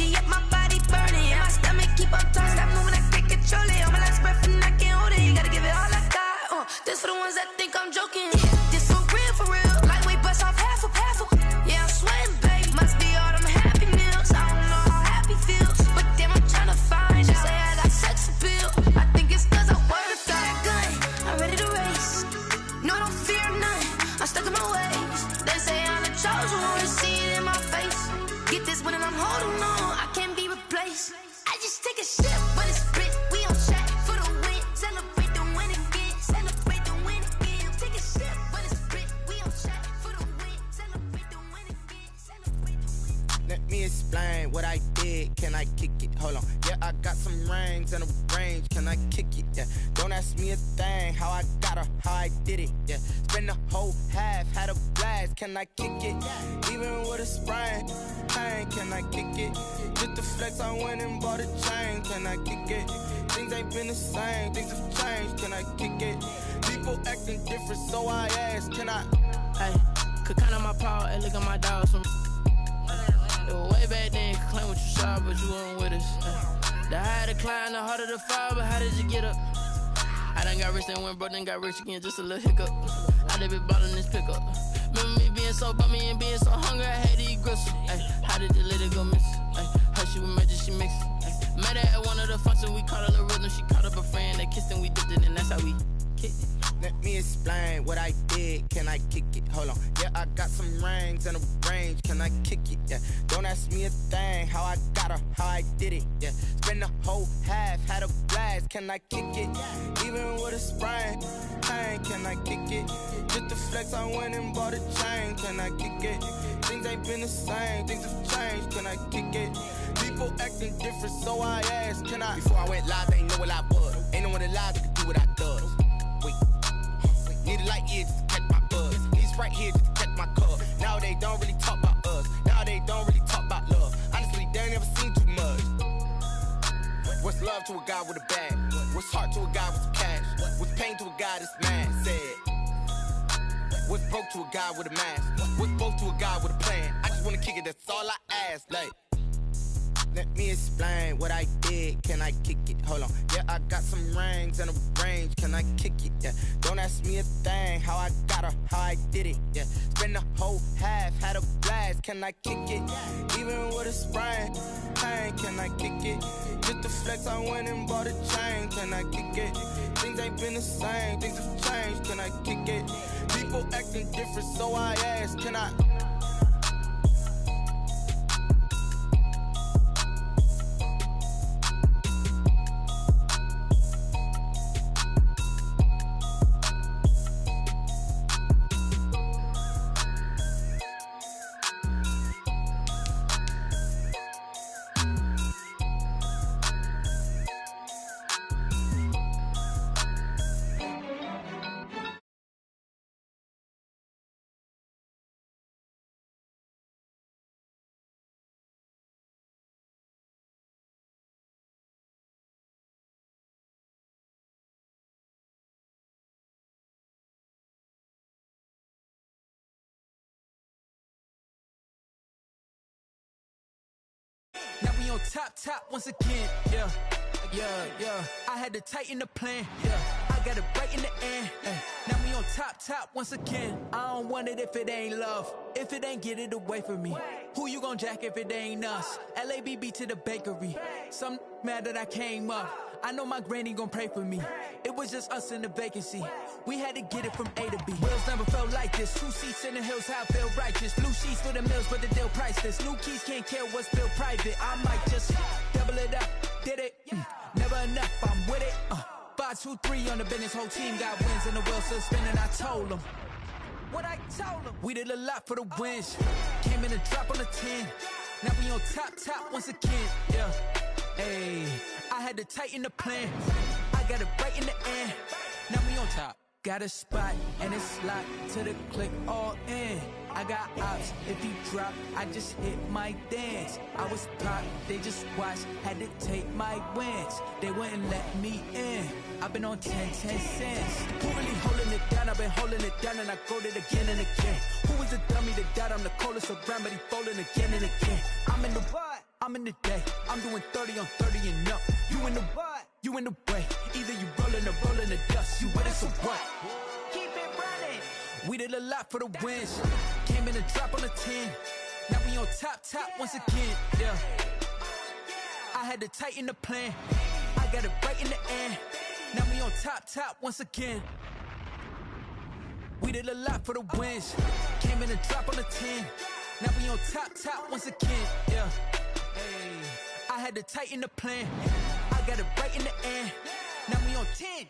energy up, my body burning. And my stomach keep up talking, stop moving, I can't control it. All my last breath and I can't hold it. You gotta give it all I got. This for the ones that think I'm joking. This for real. Lightweight bust off half a. Yeah, I'm sweating, baby. Must be all them happy meals. I don't know how happy feels, but damn, I'm trying to find out. Say I got sex appeal. I think it's cause I wear the fat gun. I'm ready to race. No, I don't fear none. I'm stuck in my ways. They say I'm the chosen one. To see it in my face. Get this one and I'm holding on. I can't be replaced. I just take a sip when it's split. We on track for the win. Celebrate the win again. Celebrate the win again. Take a sip when it's split. We on track for the win. Celebrate the win again. Celebrate the win. Let me explain what I did. Can I kick it? Hold on. Yeah, I got some rings and a range. Can I kick it? Yeah. Don't ask me a thing. How I got her, how I did it. Yeah. Spend the whole half, had a blast. Can I kick it? Even with a sprain. Pain, can I kick it? Just the flex, I went and bought a chain. Can I kick it? Things ain't been the same. Things have changed. Can I kick it? People acting different, so I ask. Can I? Hey, could count on my power and look at my dogs from. It was way back then, could claim what you saw, but you weren't with us. The higher the climb, the harder the fall, but how did you get up? I done got rich, then went broke, then got rich again, just a little hiccup. I done been bottling this pickup. Remember me being so bummy and being so hungry, I had to eat gristle. Ay, how did the lady go miss? Ay, her she was magic, she mixed. Ay, met her at one of the functions, we caught a little rhythm, she caught up a friend, they kissed and we dipped it, and that's how we kicked it. Let me explain what I did. Can I kick it? Hold on. Yeah, I got some rings and a range. Can I kick it? Yeah. Don't ask me a thing. How I got her, how I did it. Yeah. Spend the whole half, had a blast. Can I kick it? Even with a sprain. Pain, can I kick it? Just the flex, I went and bought a chain. Can I kick it? Things ain't been the same. Things have changed. Can I kick it? People acting different, so I asked. Can I? Before I went live, they ain't know what I was. Ain't no one alive that could do what I does. Need a light year just to catch my buzz. Need Sprite here just to catch my cup. Now they don't really talk about us. Now they don't really talk about love. Honestly, they ain't never seen too much. What's love to a guy with a bag? What's heart to a guy with some cash? What's pain to a guy that's mad? Said. What's broke to a guy with a mask? What's both to a guy with a plan? I just wanna kick it, that's all I ask. Like, let me explain what I did. Can I kick it? Hold on. Yeah, I got some rings and a range. Can I kick it? Yeah. Don't ask me a thing. How I got her, how I did it. Yeah. Spend the whole half, had a blast. Can I kick it? Even with a sprain. Pain, can I kick it? Just the flex, I went and bought a chain. Can I kick it? Things ain't been the same. Things have changed. Can I kick it? People acting different, so I ask. Can I? Now we on top once again, yeah. I had to tighten the plan, yeah. I got it right in the end, Now we on top once again. I don't want it if it ain't love. If it ain't, get it away from me. Who you gon' jack if it ain't us? LABB to the bakery. Some mad that I came up. I know my granny gon' pray for me. It was just us in the vacancy. We had to get it from A to B. Wheels never felt like this. 2 seats in the hills, how I feel righteous. Blue sheets for the mills, but the deal priceless. New keys can't care what's built private. I might just double it up. Did it? Never enough, I'm with it. 5, 2, 3 on the business. Whole team got wins and the wheels still spinning. I told them what I told them. We did a lot for the wins. Came in and drop on the 10. Now we on top once again. Yeah. Hey, I had to tighten the plan. I got it right in the end. Now we on top. Got a spot and it's locked to the click all in. I got ops, if you drop, I just hit my dance. I was pop, they just watched, had to take my wins. They wouldn't let me in. I've been on 10 cents. Who really holding it down? I've been holding it down and I go it again and again. Who was the dummy that died? I'm the coldest around, but he folding again and again. I'm in the day, I'm doing 30 on 30 and up. You in the what? You in the way. Either you rollin' or rollin' the dust. You with it, so what? Keep it running. We did a lot for the wins. Came in a drop on a 10. Now we on top once again, yeah. I had to tighten the plan. I got it right in the end. Now we on top once again. We did a lot for the wins. Came in a drop on a 10. Now we on top once again, yeah. Hey, I had to tighten the plan. I got it right in the end. Now we on 10.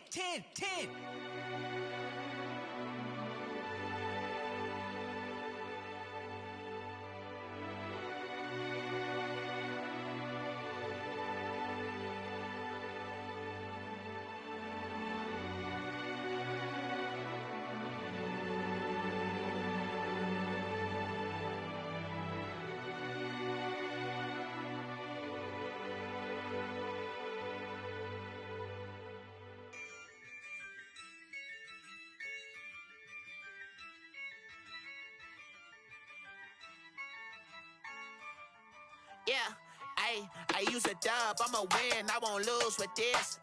Yeah, I use a dub, I'ma win, I won't lose with this.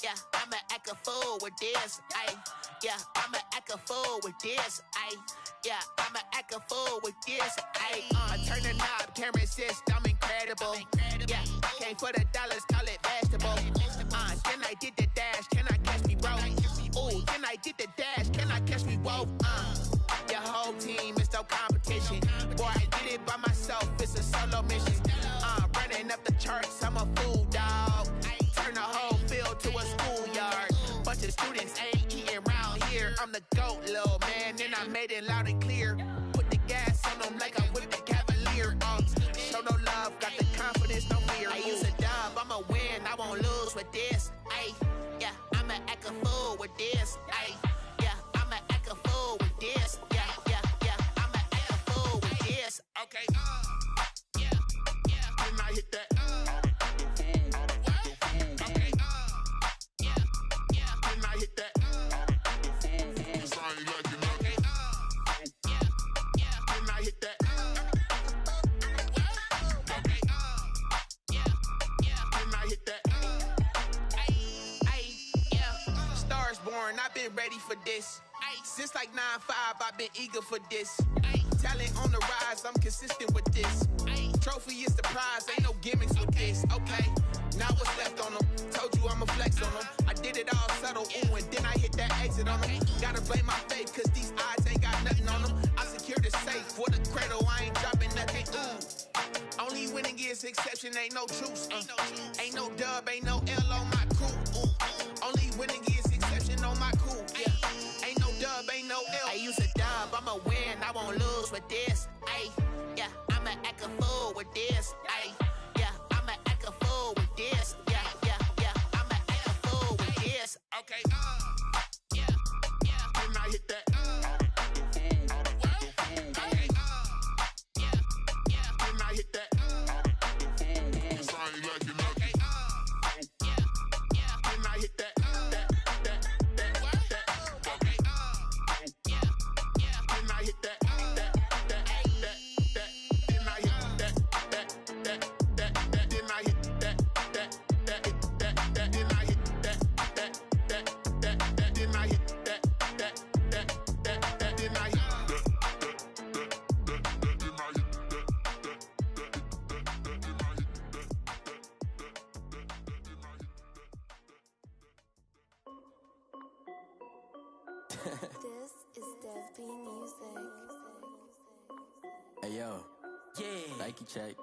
Yeah, I'ma act a fool with this. Yeah, I'ma act a fool with this. Yeah, I'ma act a fool with this. Turn the knob, camera assist, I'm incredible. Yeah, came for the dollars, call it vegetable. Then I did the dash, can I catch me, bro? Ooh, then I did the dash, can I catch me, whoa? Your whole team is no competition. Boy, I did it by myself, it's a solo mission. Running up the charts, I'm a fool, dog. Turn the whole field to a schoolyard. Bunch of students ain't eating round here. I'm the GOAT, little man, and I made it loud and clear. Put the gas on them like I'm with the Cavalier. Show no love, got the confidence, no fear. I use a dub, I'ma win, I won't lose with this. Yeah, I'ma act a fool with this. Yeah, I'ma act a fool with this. Yeah, I'ma act a fool with this. Okay, yeah, can I hit that? Okay, yeah, can I hit that? Cause I ain't like it, okay, yeah, can I hit that? Okay, yeah, can I hit that? Yeah, stars born, I've been ready for this. Since like 9-5, I've been eager for this. Talent on the rise, I'm consistent with this. Trophy is the prize, ain't no gimmicks with this. Okay, now what's left on them? Told you I'ma flex on them. I did it all subtle, ooh, and then I hit that exit on them. Gotta blame my faith, cause these odds ain't got nothing on them. I secured the safe for the cradle, I ain't dropping nothing, ooh. Only winning is exception, ain't no truce. Ain't no dub, ain't no L on my crew, ooh. Only winning is exception on my crew, yeah. Ain't no dub, ain't no L. I use a dub, I'ma win, I won't lose with this. Yeah, I'ma act a fool with this. Yeah, I'ma act a fool with this. Yeah, I'ma act a fool with this. Okay, yeah, can I hit that? Okay, yeah, can I hit that? Cause I ain't like it, okay, yeah, can I hit that? Okay, yeah, can I hit that? This is Dev B Music. Hey yo, yeah, Nike check.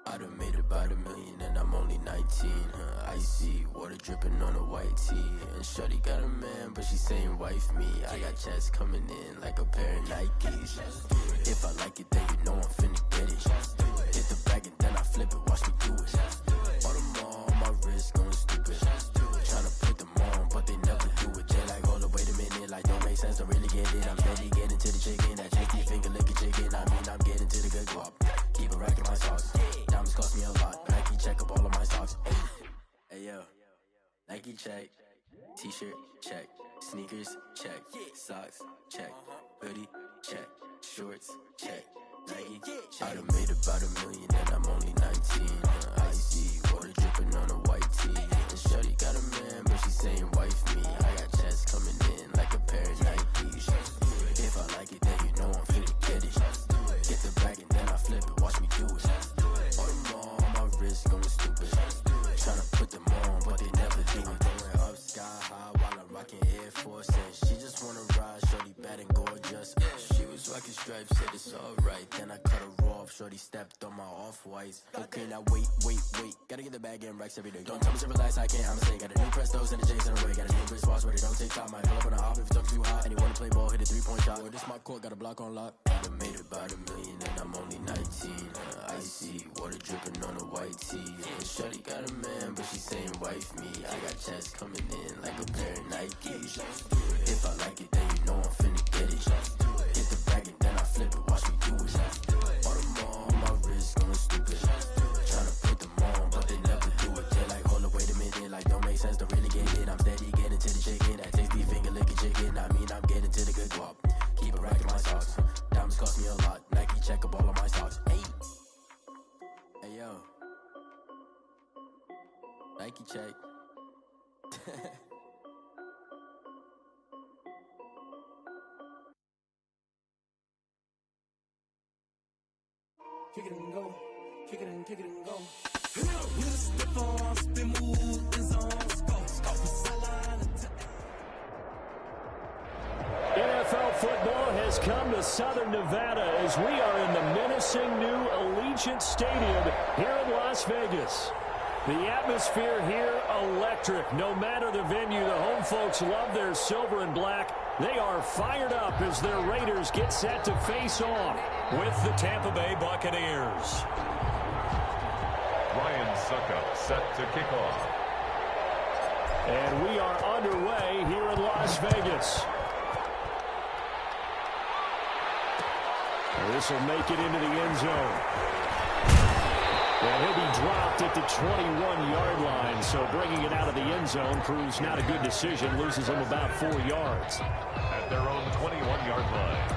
I done made about $1 million and I'm only 19, icy, water dripping on a white tee. And shawty got a man, but she saying wife me. I got checks coming in like a pair of Nikes. If I like it, then you know I'm finna get it. Hit the bag and then I flip it, watch me do it. All them on my wrist going stupid. Tryna put them on, but they never do it. They like, hold up, wait a minute, like don't make sense, don't really get it. I'm steady getting to the chicken, that chesty finger licking chicken. I mean, I'm getting to the good guap. Keep a rack in my sauce. Diamonds cost me a lot. Nike check up all of my socks. Hey yo, Nike check. T-shirt check. Sneakers check. Socks check. Hoodie check. Shorts check. Nike check. I done made about $1 million and stripe, said it's alright. Then I cut her off, shorty stepped on my off-whites. Okay, now wait. Gotta get the bag and racks every day. Don't tell me to relax, I can't, I'ma say. Got a new Prestos and a J's in a way. Got a new wrist watch where they don't take time. Might pull up on a hop if it's up too hot. And he wanna play ball, hit a 3-point shot. Well, this my court, got a block on lock. I done made about $1 million and I'm only 19. Icy, water dripping on a white tee. And shorty got a man, but she saying wife me. I got checks coming in like a pair of Nikes. If I like it, then you know I'm finna get it. Hit the bag and then I flip it, watch me do it. All them on my wrist going stupid. Tryna put them on, but they never do it. They're like, hold up, wait a minute, like don't make sense to really get it. I'm steady getting to the chicken, that tasty finger licking chicken. I mean, I'm getting to the good guap. Keep a rack in my socks. Diamonds cost me a lot. Nike check up all of my socks. Hey yo, Nike check. Kick it and go, kick it and go. With a step on, spin move, and zones, go. NFL football has come to Southern Nevada as we are in the menacing new Allegiant Stadium here in Las Vegas. The atmosphere here, electric. No matter the venue, the home folks love their silver and black. They are fired up as their Raiders get set to face off with the Tampa Bay Buccaneers. Ryan Suckup set to kick off. And we are underway here in Las Vegas. This will make it into the end zone. Well, he'll be dropped at the 21-yard line, so bringing it out of the end zone proves not a good decision. Loses him about 4 yards. At their own 21-yard line.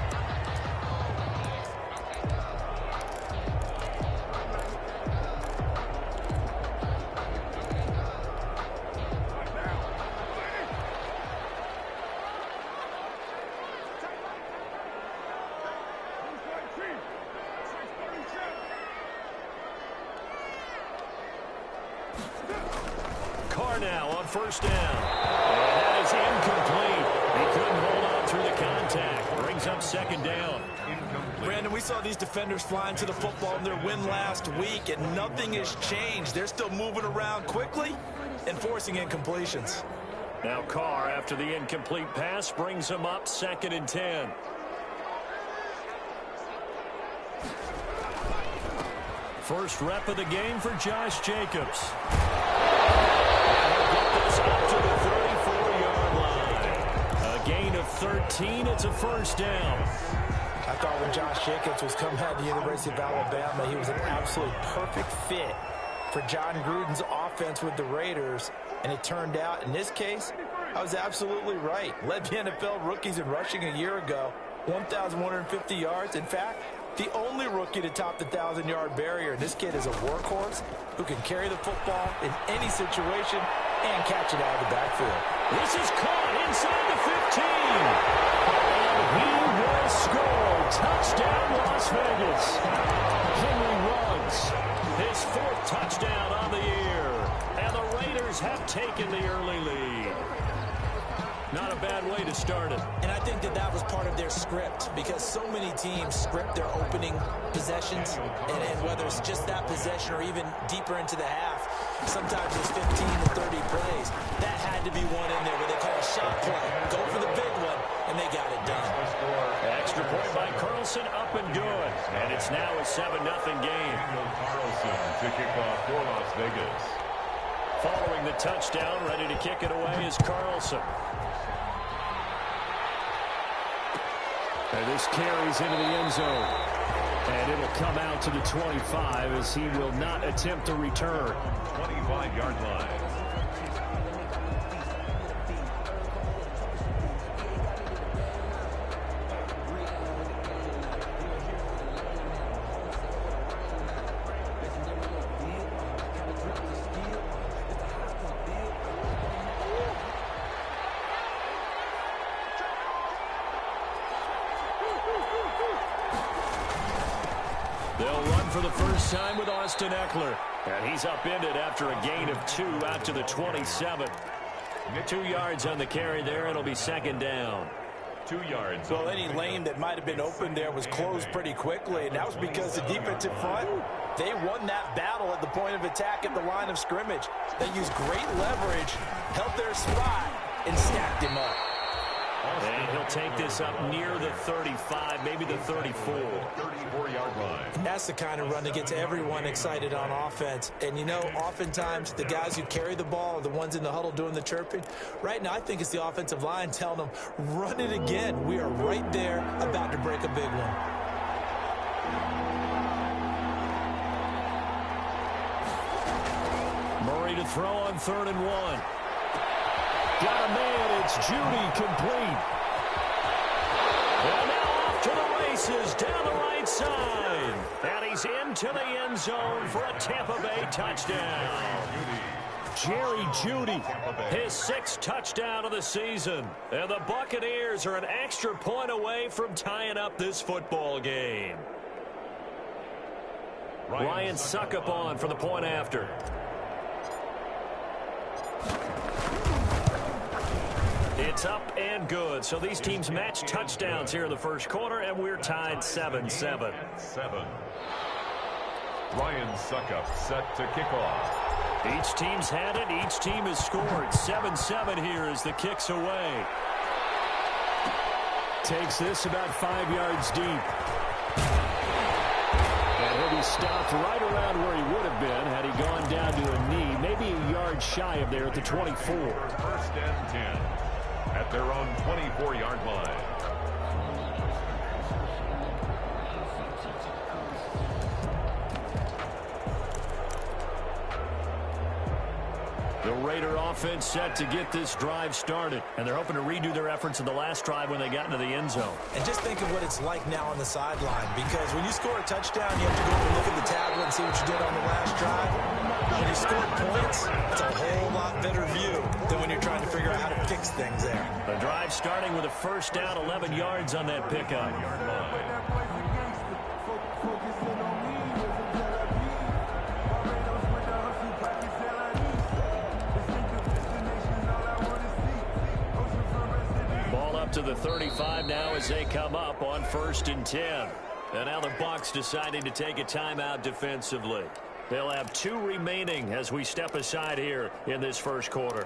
Now on first down. And that is incomplete. He couldn't hold on through the contact. Brings up second down. Incomplete. Brandon, we saw these defenders flying to the football in their win last week, and nothing has changed. They're still moving around quickly and forcing incompletions. Now Carr, after the incomplete pass, brings him up second and 10. First rep of the game for Josh Jacobs. Up to the 34-yard line. A gain of 13. It's a first down. I thought when Josh Jacobs was coming out of the University of Alabama, he was an absolute perfect fit for John Gruden's offense with the Raiders. And it turned out, in this case, I was absolutely right. Led the NFL rookies in rushing a year ago. 1,150 yards. In fact, the only rookie to top the 1,000-yard barrier. This kid is a workhorse who can carry the football in any situation and catch it out of the backfield. This is caught inside the 15. And he will score. Touchdown, Las Vegas. Henry Ruggs, his 4th touchdown on the year. And the Raiders have taken the early lead. Not a bad way to start it. And I think that was part of their script, because so many teams script their opening possessions, and whether it's just that possession or even deeper into the half, sometimes it's 15 to 30 plays. That had to be one in there where they call a shot play. Go for the big one, and they got it done. Extra point by Carlson, up and good. And it's now a 7-0 game. Carlson to kick off for Las Vegas. Following the touchdown, ready to kick it away is Carlson. And this carries into the end zone. And it'll come out to the 25 as he will not attempt to return. 25-yard line. They'll run for the first time with Austin Eckler. And he's upended after a gain of 2 out to the 27. 2 yards on the carry there. It'll be second down. 2 yards. Well, any lane that might have been open there was closed pretty quickly, and that was because the defensive front, they won that battle at the point of attack at the line of scrimmage. They used great leverage, held their spot, and stacked him up. And he'll take this up near the 35, maybe the 34. 34-yard line. That's the kind of run that gets everyone excited on offense. And, you know, oftentimes the guys who carry the ball are the ones in the huddle doing the chirping. Right now, I think it's the offensive line telling them, run it again. We are right there about to break a big one. Murray to throw on 3rd and 1. Got a man, it's Judy, complete. And now off to the races, down the right side. And he's into the end zone for a Tampa Bay touchdown. Jerry Judy, his 6th touchdown of the season. And the Buccaneers are an extra point away from tying up this football game. Ryan Suckup on for the point after. It's up and good. So these teams match touchdowns here in the first quarter, and we're tied 7-7. Ryan Suckup set to kick off. Each team's had it. Each team has scored. 7-7 here as the kick's away. Takes this about 5 yards deep. And he'll be stopped right around where he would have been had he gone down to a knee, maybe a yard shy of there at the 24. 1st and 10 at their own 24-yard line. The Raider offense set to get this drive started, and they're hoping to redo their efforts in the last drive when they got into the end zone. And just think of what it's like now on the sideline, because when you score a touchdown, you have to go over and look at the tablet and see what you did on the last drive. When you score points, it's a whole lot better view than when you're trying to figure out how to fix things there. The drive starting with a 1st down, 11 yards on that pickup. To the 35 now as they come up on 1st and 10. And now the Bucs deciding to take a timeout defensively. They'll have 2 remaining as we step aside here in this first quarter.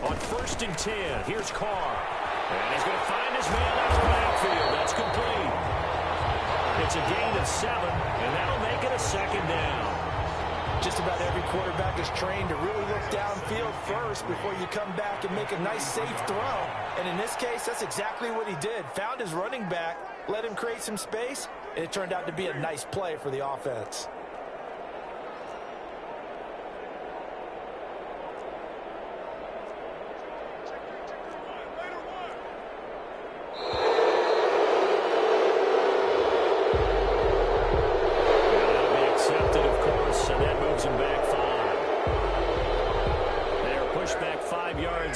On 1st and 10, here's Carr. And he's going to find his man out of the backfield. That's complete. It's a gain of 7, and that'll make it a 2nd down. Just about every quarterback is trained to really look downfield first before you come back and make a nice, safe throw. And in this case, that's exactly what he did. Found his running back, let him create some space, and it turned out to be a nice play for the offense.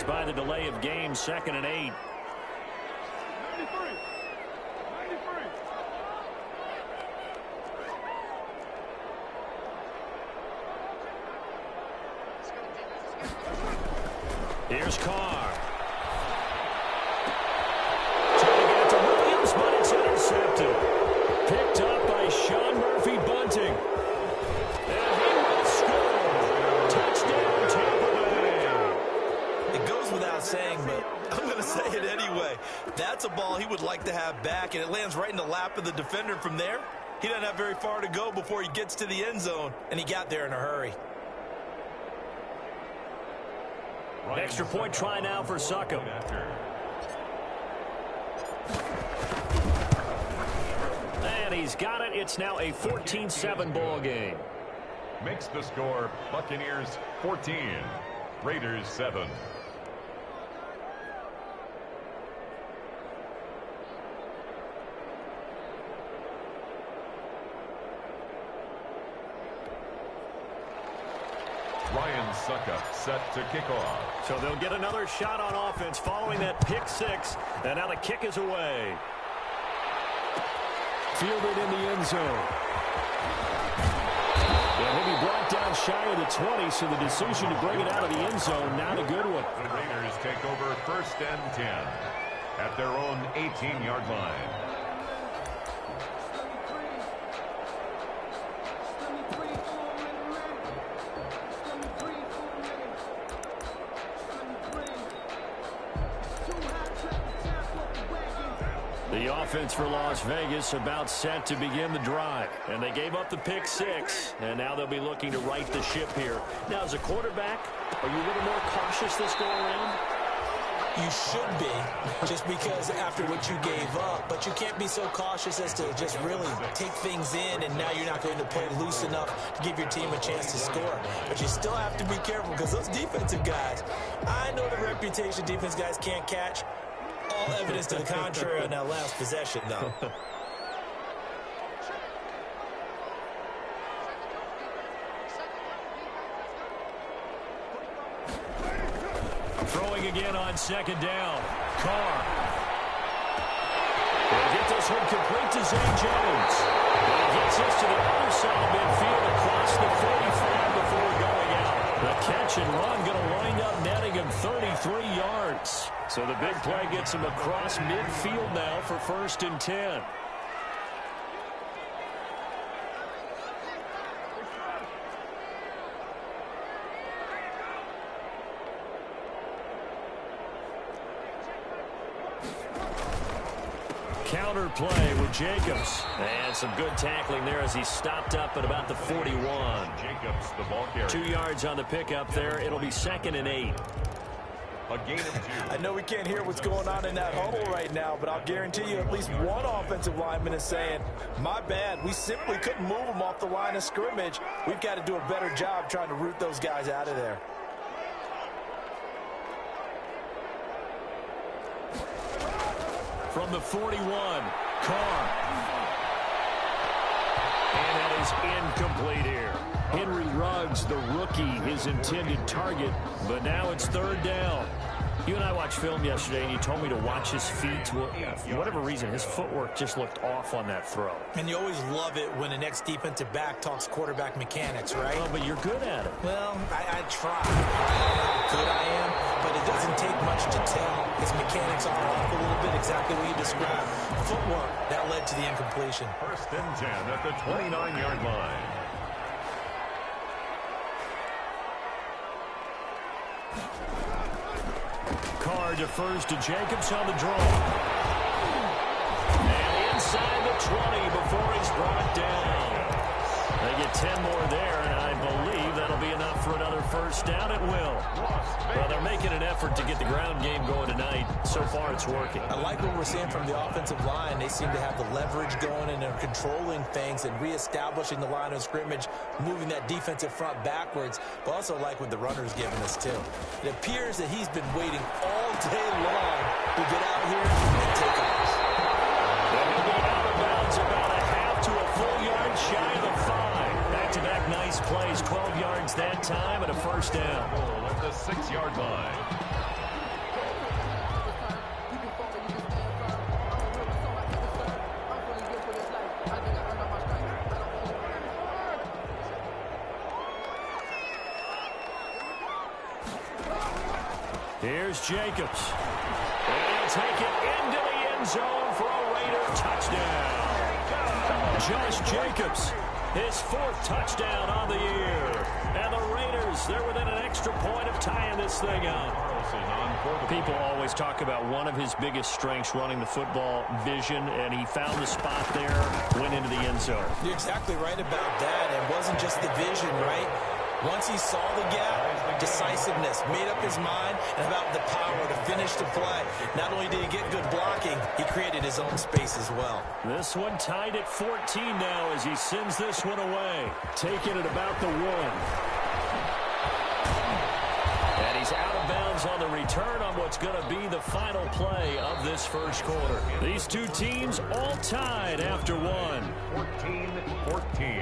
By the delay of game, 2nd and 8. Here's Carr. Trying to get it to Williams, but it's intercepted. Picked up by Sean Murphy Bunting. And he will score. Touchdown, Tampa Bay. It goes without saying, but I'm going to say it anyway. That's a ball he would like to have back, and it lands right in the lap of the defender from there. He doesn't have very far to go before he gets to the end zone, and he got there in a hurry. Extra point try now for Suckup. And he's got it. It's now a 14-7 ball game. Makes the score Buccaneers 14, Raiders 7. Suckup set to kick off. So they'll get another shot on offense following that pick six. And now the kick is away. Fielded in the end zone. And he'll be brought down shy of the 20, so the decision to bring it out of the end zone, not a good one. The Raiders take over 1st and 10 at their own 18-yard line. The offense for Las Vegas about set to begin the drive. And they gave up the pick six. And now they'll be looking to right the ship here. Now, as a quarterback, are you a little more cautious this go around? You should be, just because after what you gave up. But you can't be so cautious as to just really take things in, and now you're not going to play loose enough to give your team a chance to score. But you still have to be careful, because those defensive guys, I know the reputation defense guys can't catch. All evidence to the contrary on that last possession, though. Throwing again on 2nd down. Carr. They'll get this one complete to Zay Jones. And he gets us to the other side of midfield across the 45 before going out. The catch and run going to wind up netting him 33 yards. So the big play gets him across midfield now for 1st and 10. Counter play with Jacobs. And some good tackling there as he stopped up at about the 41. Jacobs, the ball carrier. 2 yards on the pickup there. It'll be 2nd and 8. A gain of 2. I know we can't hear what's going on in that huddle right now, but I'll guarantee you at least one offensive lineman is saying, my bad, we simply couldn't move them off the line of scrimmage. We've got to do a better job trying to root those guys out of there. From the 41, Carr. And that is incomplete here. Henry Ruggs, the rookie, his intended target, but now it's 3rd down. You and I watched film yesterday, and you told me to watch his feet. For whatever reason, his footwork just looked off on that throw. And you always love it when the next defensive back talks quarterback mechanics, right? Oh, but you're good at it. Well, I try. I don't know how good I am, but it doesn't take much to tell. His mechanics are off a little bit, exactly what you described. Footwork, that led to the incompletion. 1st and 10 at the 29-yard line. Carr defers to Jacobs on the draw. And inside the 20 before he's brought down. They get 10 more there, and I believe that'll be enough for another 1st down. It will. Well, they're making an effort to get the ground game going tonight. So far, it's working. I like what we're seeing from the offensive line. They seem to have the leverage going, and they're controlling things and reestablishing the line of scrimmage, moving that defensive front backwards, but also like what the runner's giving us, too. It appears that he's been waiting all day long to get out here and take off. They'll be out of bounds about a half to a full yard shy of the 5. Back-to-back nice plays, 12 yards that time, and a 1st down. At the 6-yard line. Here's Jacobs. And he'll take it into the end zone for a Raider touchdown. Josh Jacobs, his 4th touchdown on the year. And the Raiders, they're within an extra point of tying this thing up. People always talk about one of his biggest strengths running the football, vision, and he found the spot there, went into the end zone. You're exactly right about that. It wasn't just the vision, right? Once he saw the gap, decisiveness, made up his mind, and about the power to finish the play. Not only did he get good blocking, he created his own space as well. This one tied at 14 now as he sends this one away. Taking it about the 1. And he's out of bounds on the return on what's going to be the final play of this 1st quarter. These two teams all tied after 1. 14-14.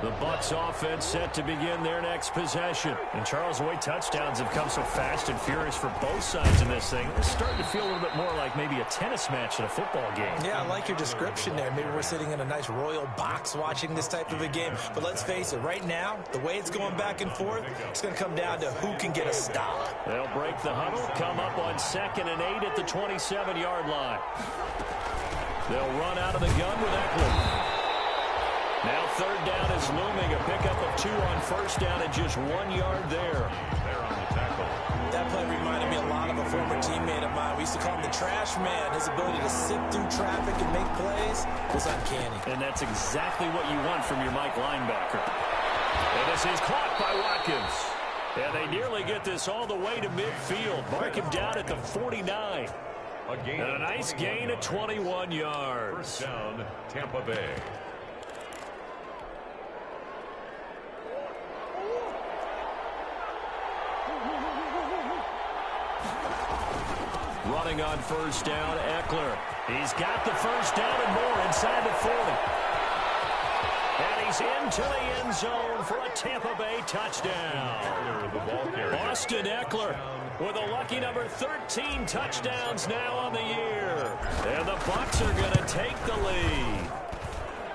The Bucs offense set to begin their next possession. And Charles, the way touchdowns have come so fast and furious for both sides in this thing, it's starting to feel a little bit more like maybe a tennis match in a football game. Yeah, I like your description there. Maybe we're sitting in a nice royal box watching this type of a game. But let's face it, right now, the way it's going back and forth, it's going to come down to who can get a stop. They'll break the huddle, come up on 2nd and 8 at the 27-yard line. They'll run out of the gun with Eckler. Now 3rd down is looming. A pickup of 2 on 1st down and just 1 yard there. They're on the tackle. That play reminded me a lot of a former teammate of mine. We used to call him the trash man. His ability to sift through traffic and make plays was uncanny. And that's exactly what you want from your Mike linebacker. And this is caught by Watkins. And they nearly get this all the way to midfield. Mark him down at the 49. And a nice gain of 21 yards. 1st down, Tampa Bay. Running on 1st down, Eckler. He's got the 1st down and more inside the 40. And he's into the end zone for a Tampa Bay touchdown. Austin Eckler with a lucky number 13 touchdowns now on the year. And the Bucs are going to take the lead.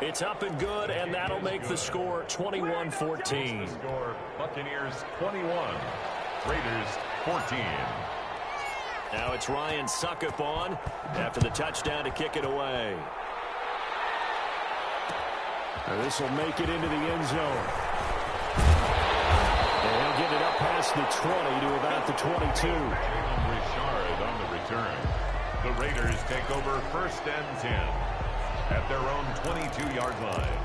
It's up and good, and that'll make the score 21-14. Score Buccaneers 21, Raiders 14. Now it's Ryan Suckup on after the touchdown to kick it away. This will make it into the end zone. And he'll get it up past the 20 to about the 22. Richard on the return. The Raiders take over 1st and 10 at their own 22-yard line.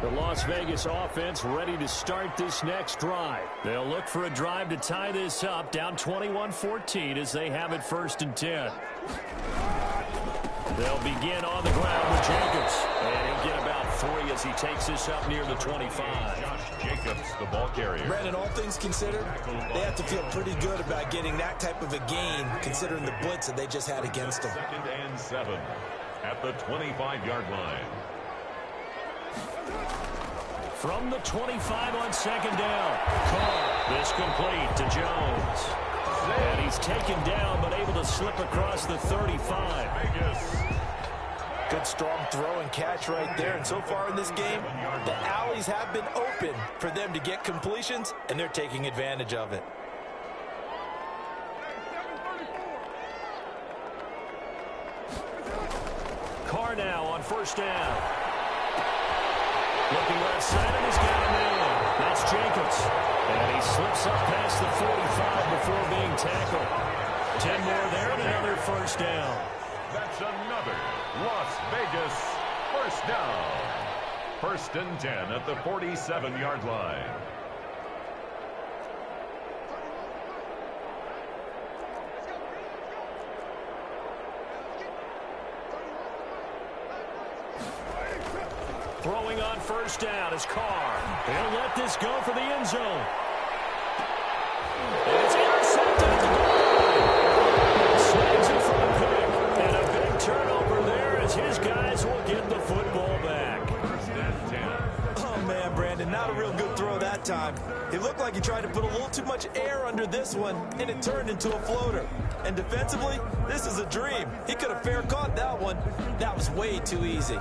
The Las Vegas offense ready to start this next drive. They'll look for a drive to tie this up, down 21-14 as they have it 1st and 10. They'll begin on the ground with Jacobs. And he'll get about 3 as he takes this up near the 25. Josh Jacobs, the ball carrier. Brandon, all things considered, they have to feel pretty good about getting that type of a gain, considering the blitz that they just had against them. 2nd and 7 at the 25-yard line. From the 25 on 2nd down. Carr, this complete to Jones. And he's taken down, but able to slip across the 35. Vegas. Good strong throw and catch right there. And so far in this game, the alleys have been open for them to get completions, and they're taking advantage of it. Carr now on 1st down. Looking left side, and he's got him in. That's Jacobs. And he slips up past the 45 before being tackled. 10 more there and another 1st down. That's another Las Vegas 1st down. 1st and 10 at the 47-yard line. Throwing on 1st down is Carr. He'll let this go for the end zone. And it's intercepted at the goal. Snags it from Pick. And a big turnover there as his guys will get the football back. 1st and 10. Oh, man, Brandon, not a real good throw that time. It looked like he tried to put a little too much air under this one, and it turned into a floater. And defensively, this is a dream. He could have fair caught that one. That was way too easy.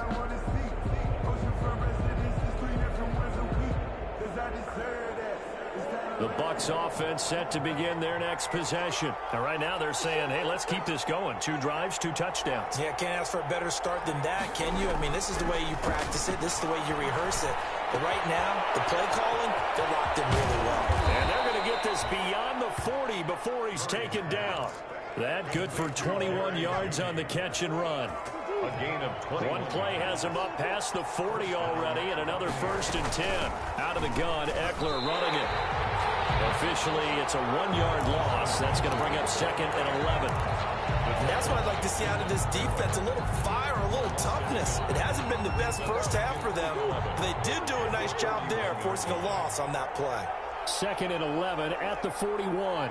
The Bucs offense set to begin their next possession. And right now they're saying, hey, let's keep this going. 2 drives, 2 touchdowns. Yeah, can't ask for a better start than that, can you? I mean, this is the way you practice it. This is the way you rehearse it. But right now, the play calling, they're locked in really well. And they're going to get this beyond the 40 before he's taken down. That good for 21 yards on the catch and run. A gain of 20. One play has him up past the 40 already, and another 1st and 10. Out of the gun, Eckler running it. Officially, it's a 1-yard loss. That's going to bring up 2nd and 11. And that's what I'd like to see out of this defense. A little fire, a little toughness. It hasn't been the best first half for them. But they did do a nice job there, forcing a loss on that play. 2nd and 11 at the 41.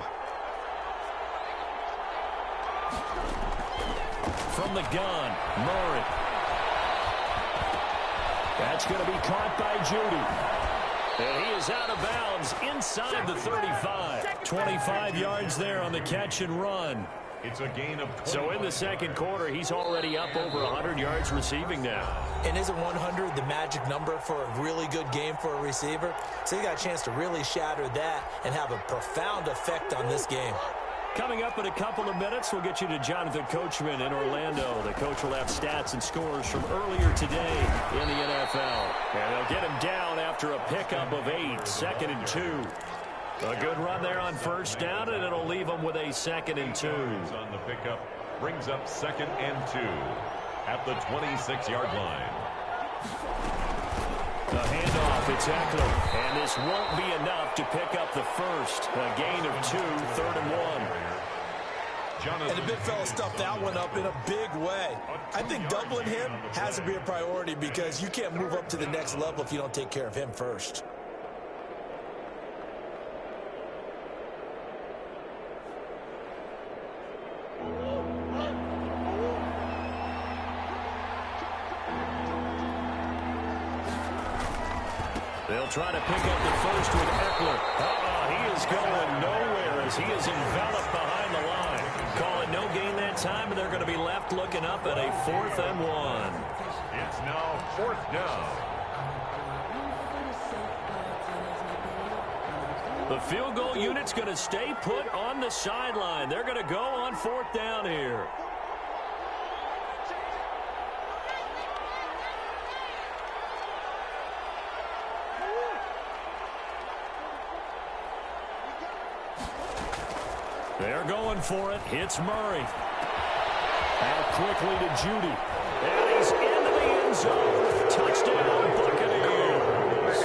From the gun, Murray. That's going to be caught by Judy. And he is out of bounds inside the 35. 25 yards there on the catch and run. It's a gain of 20. So in the second quarter, he's already up over 100 yards receiving now. And isn't 100 the magic number for a really good game for a receiver? So he got a chance to really shatter that and have a profound effect on this game. Coming up in a couple of minutes, we'll get you to Jonathan Coachman in Orlando. The coach will have stats and scores from earlier today in the NFL. And they'll get him down after a pickup of 8, 2nd and 2. A good run there on first down, and it'll leave them with a 2nd and 2. On the pickup, brings up 2nd and 2 at the 26-yard line. The handoff, it's Eckler, and this won't be enough to pick up the first. A gain of 2, 3rd and 1. And the big fella stuffed that one up in a big way. I think doubling him has to be a priority because you can't move up to the next level if you don't take care of him first. They'll try to pick up the first with Eckler. He is going nowhere as he is enveloped behind the line. Calling no gain that time, and they're going to be left looking up at a 4th and 1. It's now 4th down. The field goal unit's going to stay put on the sideline. They're going to go on 4th down here. They're going for it. It's Murray. Out quickly to Judy. And he's into the end zone. Touchdown, Buccaneers.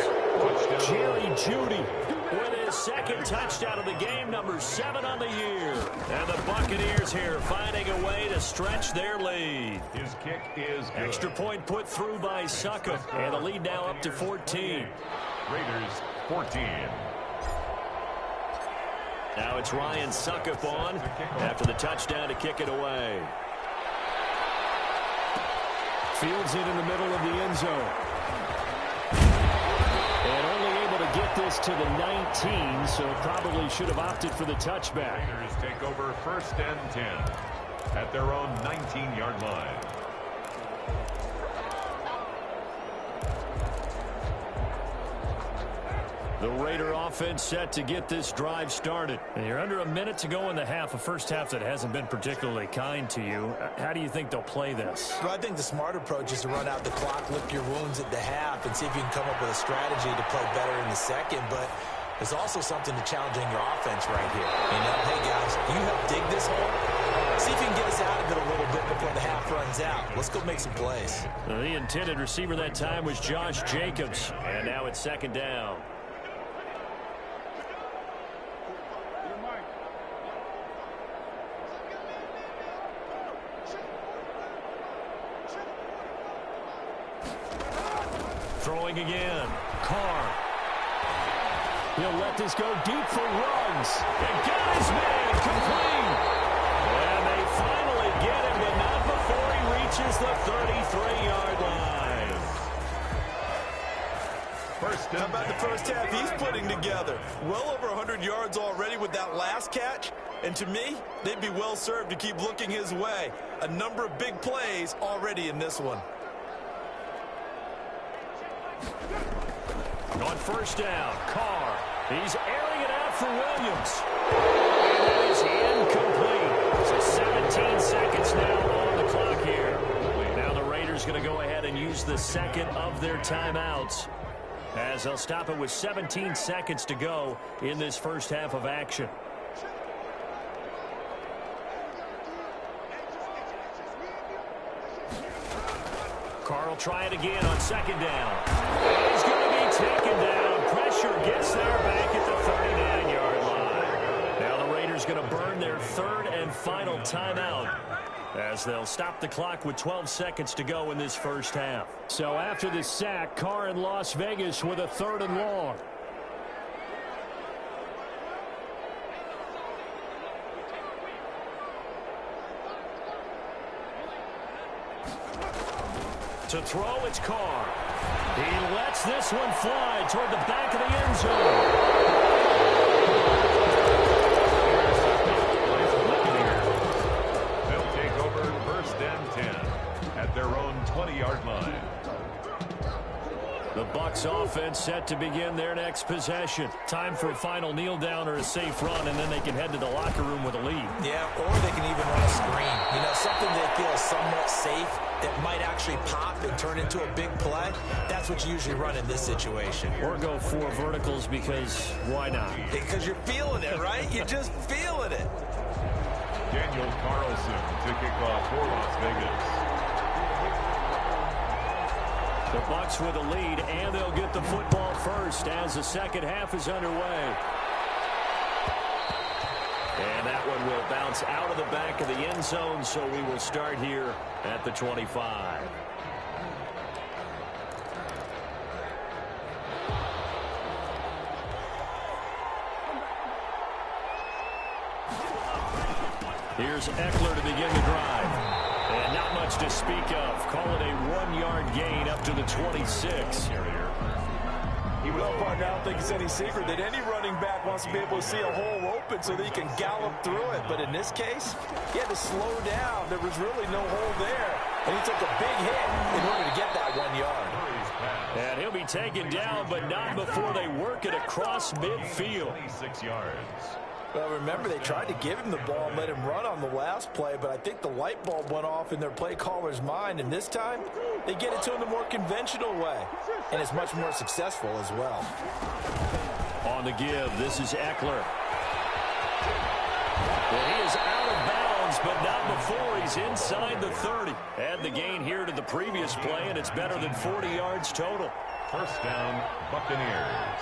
Jerry Judy with his 2nd touchdown of the game, number 7 on the year. And the Buccaneers here finding a way to stretch their lead. His kick is good. Extra point put through by Suckup. And the lead now up to 14. Raiders 14. Now it's Ryan Suckup on after the touchdown to kick it away. Fields it in the middle of the end zone. And only able to get this to the 19, so probably should have opted for the touchback. Raiders take over 1st and 10 at their own 19-yard line. The Raider offense set to get this drive started. And you're under a minute to go in the half, a first half that hasn't been particularly kind to you. How do you think they'll play this? Well, I think the smart approach is to run out the clock, lick your wounds at the half, and see if you can come up with a strategy to play better in the second. But there's also something to challenging your offense right here. You know, hey, guys, you help dig this hole. See if you can get us out of it a little bit before the half runs out. Let's go make some plays. The intended receiver that time was Josh Jacobs. And now it's 2nd down. Throwing again. Carr. He'll let this go deep for Ruggs. And got his man complete. And they finally get him, but not before he reaches the 33-yard line. How about the first half he's putting together? Well over 100 yards already with that last catch. And to me, they'd be well served to keep looking his way. A number of big plays already in this one. On first down, Carr. He's airing it out for Williams. And that is incomplete. So 17 seconds now on the clock here. Now the Raiders going to go ahead and use the 2nd of their timeouts, as they'll stop it with 17 seconds to go in this first half of action. Carr will try it again on 2nd down. He's going to be taken down. Pressure gets there back at the 39-yard line. Now the Raiders going to burn their 3rd and final timeout, as they'll stop the clock with 12 seconds to go in this first half. So after the sack, Carr in Las Vegas with a 3rd and long. To throw, it's Carr. He lets this one fly toward the back of the end zone. They'll take over 1st and 10 at their own 20-yard line. The Bucs offense set to begin their next possession. Time for a final kneel down or a safe run, and then they can head to the locker room with a lead. Yeah, or they can even run a screen. You know, something they feel somewhat safe that might actually pop and turn into a big play. That's what you usually run in this situation. Or go 4 verticals because why not? Because you're feeling it, right? You're just feeling it. Daniel Carlson to kick off for Las Vegas. The Bucs with a lead, and they'll get the football first as the second half is underway. And that one will bounce out of the back of the end zone, so we will start here at the 25. Here's Eckler to begin the drive. And not much to speak of. Call it a 1-yard gain up to the 26. Well, partner, I don't think it's any secret that any running back wants to be able to see a hole open so that he can gallop through it. But in this case, he had to slow down. There was really no hole there. And he took a big hit in order to get that 1 yard. And he'll be taken down, but not before they work it across midfield. 26 yards. Well, remember, they tried to give him the ball and let him run on the last play, but I think the light bulb went off in their play caller's mind, and this time they get it to him the more conventional way, and it's much more successful as well. On the give, this is Eckler. Well, he is out of bounds, but not before he's inside the 30. Add the gain here to the previous play, and it's better than 40 yards total. 1st down, Buccaneers.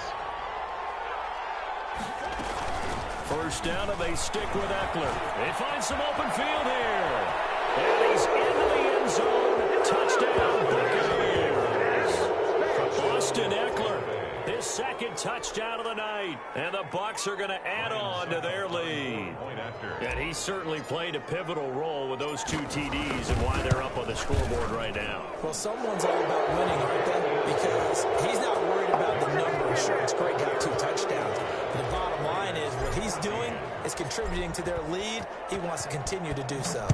1st down, and they stick with Eckler. They find some open field here. And he's into the end zone. Touchdown, Buccaneers. Austin Eckler, his 2nd touchdown of the night. And the Bucs are going to add on to their lead. And he certainly played a pivotal role with those 2 TDs and why they're up on the scoreboard right now. Well, someone's all about winning, aren't they? Because he's not worried about the number. Sure, it's great to have 2 touchdowns. But the bottom line is what he's doing is contributing to their lead. He wants to continue to do so.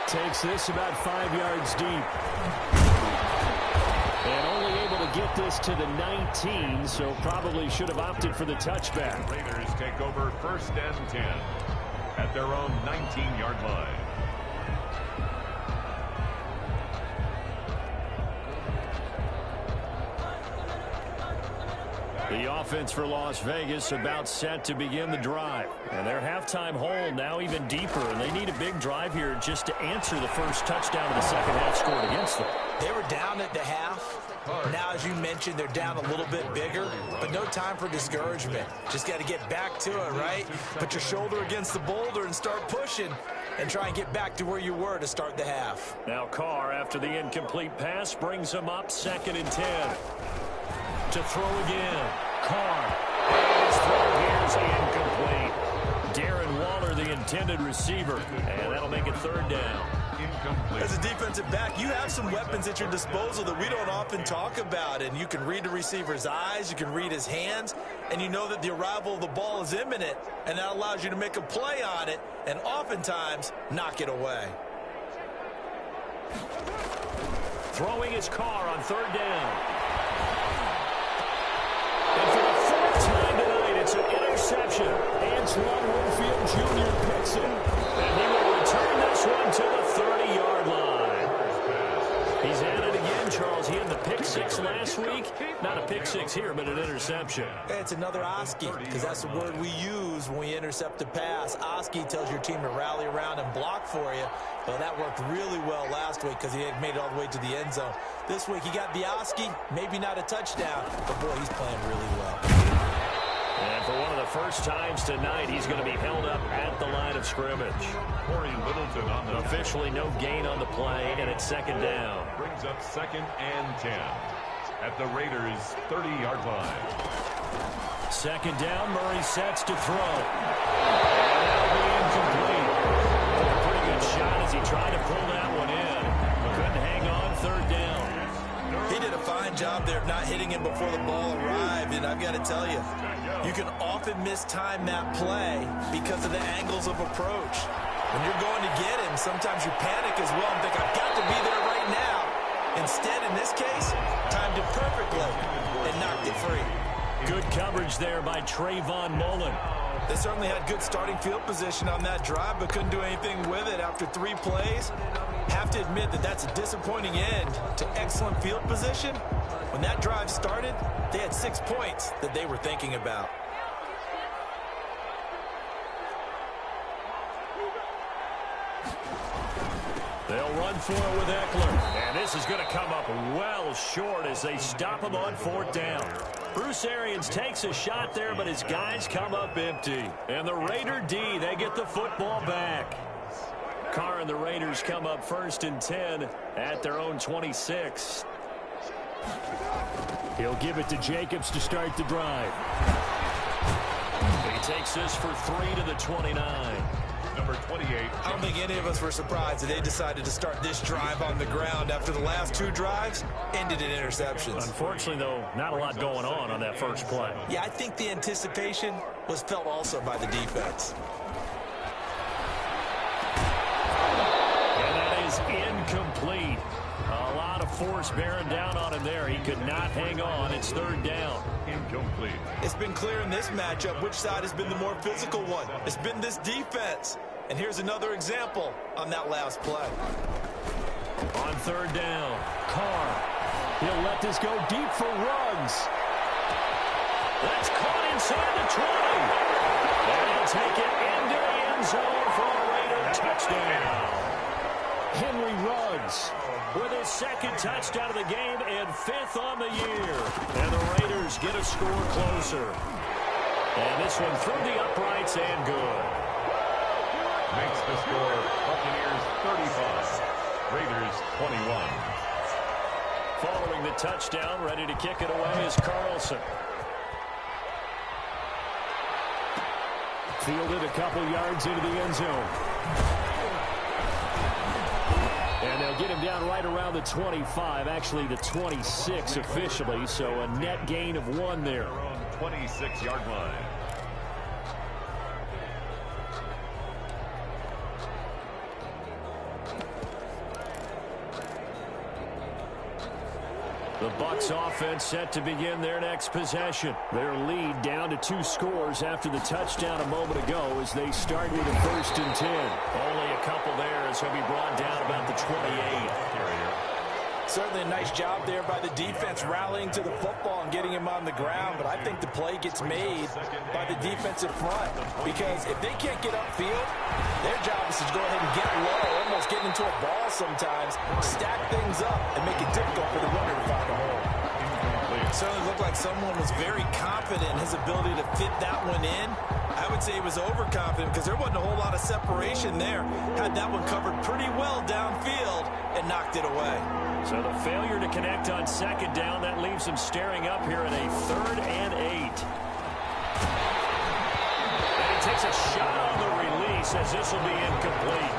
Takes this about 5 yards deep. And only able to get this to the 19, so probably should have opted for the touchback. Raiders take over 1st and 10 at their own 19-yard line. The offense for Las Vegas about set to begin the drive. And their halftime hole now even deeper, and they need a big drive here just to answer the first touchdown of the second half scored against them. They were down at the half. Now, as you mentioned, they're down a little bit bigger, but no time for discouragement. Just got to get back to it, right? Put your shoulder against the boulder and start pushing and try and get back to where you were to start the half. Now Carr, after the incomplete pass, brings them up 2nd and 10. To throw again. Carr. His throw here is incomplete. Darren Waller, the intended receiver. And that'll make it 3rd down. Incomplete. As a defensive back, you have some weapons at your disposal that we don't often talk about. And you can read the receiver's eyes, you can read his hands, and you know that the arrival of the ball is imminent. And that allows you to make a play on it and oftentimes knock it away. Throwing his Carr on 3rd down. And for the 4th time tonight, it's an interception. Antoine Winfield Jr. picks it. And he will return this one to the 30-yard line. He's at it again, Charles. He had the pick 6 last week. Not a pick 6 here, but an interception. It's another Oski, because that's the word we use when we intercept a pass. Oski tells your team to rally around and block for you. Well, that worked really well last week because he had made it all the way to the end zone. This week he got the Oski, maybe not a touchdown, but boy, he's playing really well. And for one of the first times tonight, he's going to be held up at the line of scrimmage. Corey Littleton on the officially no gain on the play, and it's 2nd down. Brings up 2nd and 10 at the Raiders' 30-yard line. 2nd down, Murray sets to throw. And that'll be incomplete. A pretty good shot as he tried to pull that one in. job there of not hitting him before the ball arrived, and I've got to tell you, you can often mistime that play because of the angles of approach. When you're going to get him, sometimes you panic as well and think, I've got to be there right now. Instead, in this case, timed it perfectly and knocked it free. Good coverage there by Trayvon Mullen. They certainly had good starting field position on that drive, but couldn't do anything with it after 3 plays. Have to admit that that's a disappointing end to excellent field position. When that drive started, they had 6 points that they were thinking about. They'll run for it with Eckler. And this is going to come up well short as they stop him on 4th down. Bruce Arians takes a shot there, but his guys come up empty. And the Raider D, they get the football back. Carr and the Raiders come up 1st and 10 at their own 26. He'll give it to Jacobs to start the drive. He takes this for 3 to the 29. Number 28. I don't think any of us were surprised that they decided to start this drive on the ground after the last 2 drives ended in interceptions. Unfortunately, though, not a lot going on that first play. Yeah, I think the anticipation was felt also by the defense. And that is incomplete. A lot of force bearing down on him there. He could not hang on. It's 3rd down. Incomplete. It's been clear in this matchup which side has been the more physical one. It's been this defense. And here's another example on that last play. On 3rd down, Carr. He'll let this go deep for Ruggs. That's caught inside the 20. And he'll take it into the end zone for a Raider touchdown. Henry Ruggs with his 2nd touchdown of the game and 5th on the year. And the Raiders get a score closer. And this one through the uprights and good. Makes the score Buccaneers 35, Raiders 21. Following the touchdown, ready to kick it away is Carlson. Fielded a couple yards into the end zone. And they'll get him down right around the 25, actually the 26 officially, so a net gain of 1 there. Their own 26-yard line. The Bucs offense set to begin their next possession. Their lead down to 2 scores after the touchdown a moment ago as they start with a 1st and 10. Only a couple there as he'll be brought down about the 28. Certainly a nice job there by the defense rallying to the football and getting him on the ground, but I think the play gets made by the defensive front because if they can't get upfield, their job is to go ahead and get low, almost get into a ball sometimes, stack things up, and make it difficult for the runner to find a hole. It certainly looked like someone was very confident in his ability to fit that one in. I would say he was overconfident because there wasn't a whole lot of separation there. Had that one covered pretty well downfield and knocked it away. So the failure to connect on 2nd down, that leaves him staring up here at a 3rd and 8. And he takes a shot on the release as this will be incomplete.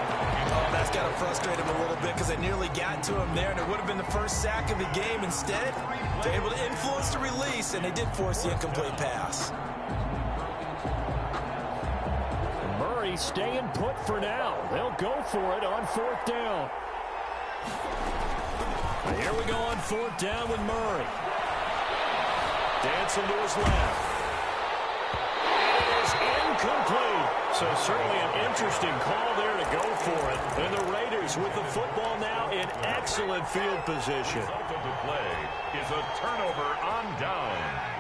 Oh, that's got to frustrate him a little bit because they nearly got to him there, and it would have been the first sack of the game. Instead, they're able to influence the release, and they did force the incomplete pass. Murray staying put for now. They'll go for it on 4th down. Here we go on 4th down with Murray. Dancing to his left. It is incomplete. So certainly an interesting call there to go for it. And the Raiders with the football now in excellent field position. The result of the play is a turnover on downs.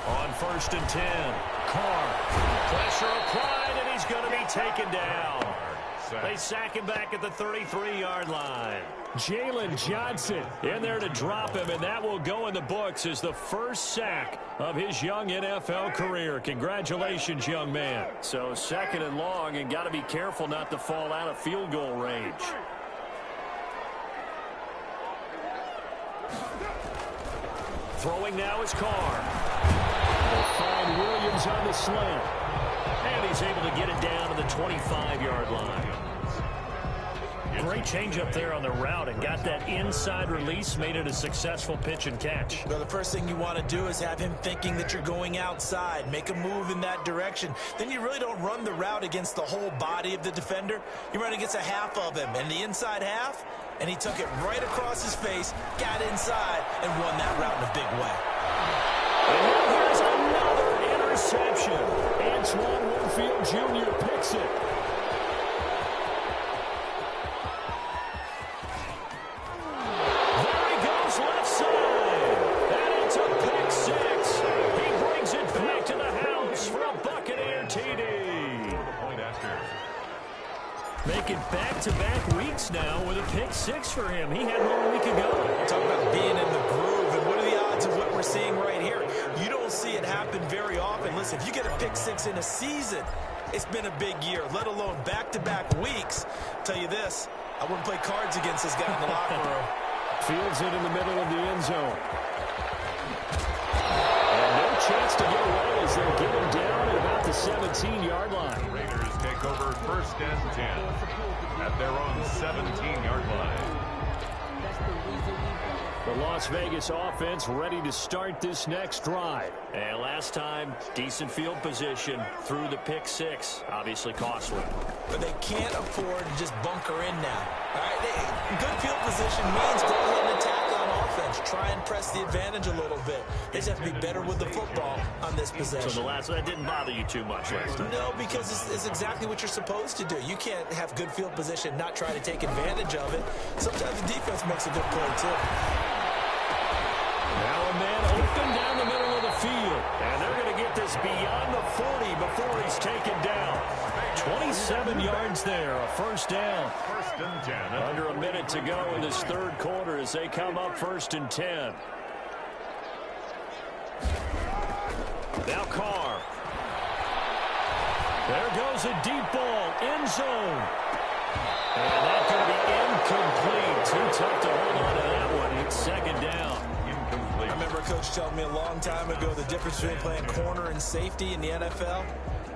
On 1st and 10, Carr. Pressure applied, and he's going to be taken down. They sack him back at the 33-yard line. Jalen Johnson in there to drop him, and that will go in the books as the first sack of his young NFL career. Congratulations, young man. So 2nd and long, and got to be careful not to fall out of field goal range. Throwing now is Carr. They'll find Williams on the slant. And he's able to get it down to the 25-yard line. Great change up there on the route and got that inside release, made it a successful pitch and catch. Well, the first thing you want to do is have him thinking that you're going outside, make a move in that direction. Then you really don't run the route against the whole body of the defender. You run against a half of him, and the inside half, and he took it right across his face, got inside, and won that route in a big way. And now here's another interception. Antoine Winfield Jr. picks it. Making back-to-back weeks now with a pick six for him. He had one a week ago. Talk about being in the groove, and what are the odds of what we're seeing right here? You don't see it happen very often. Listen, if you get a pick six in a season, it's been a big year, let alone back-to-back weeks. I'll tell you this, I wouldn't play cards against this guy in the locker room. Fields it in the middle of the end zone. And no chance to get away as they'll get him down at about the 17-yard line. Take over 1st and 10 at their own 17-yard line. The Las Vegas offense ready to start this next drive. And last time, decent field position through the pick six. Obviously costly. But they can't afford to just bunker in now. All right, good field position means go ahead and attack on offense. Try and press the advantage a little bit. They just have to be better with the football on this possession. So that didn't bother you too much last time? No, because it's exactly what you're supposed to do. You can't have good field position, not try to take advantage of it. Sometimes the defense makes a good play, too. Now a man open down the middle of the field. And they're going to get this beyond the 40 before he's taken down. 27 yards there, a first down. 1st and 10. Under a minute to go in this third quarter as they come up 1st and 10. Now Carr. There goes a deep ball, end zone. And that's going to be incomplete. Too tough to hold on to that one. It's 2nd down. I remember a coach telling me a long time ago the difference between playing corner and safety in the NFL.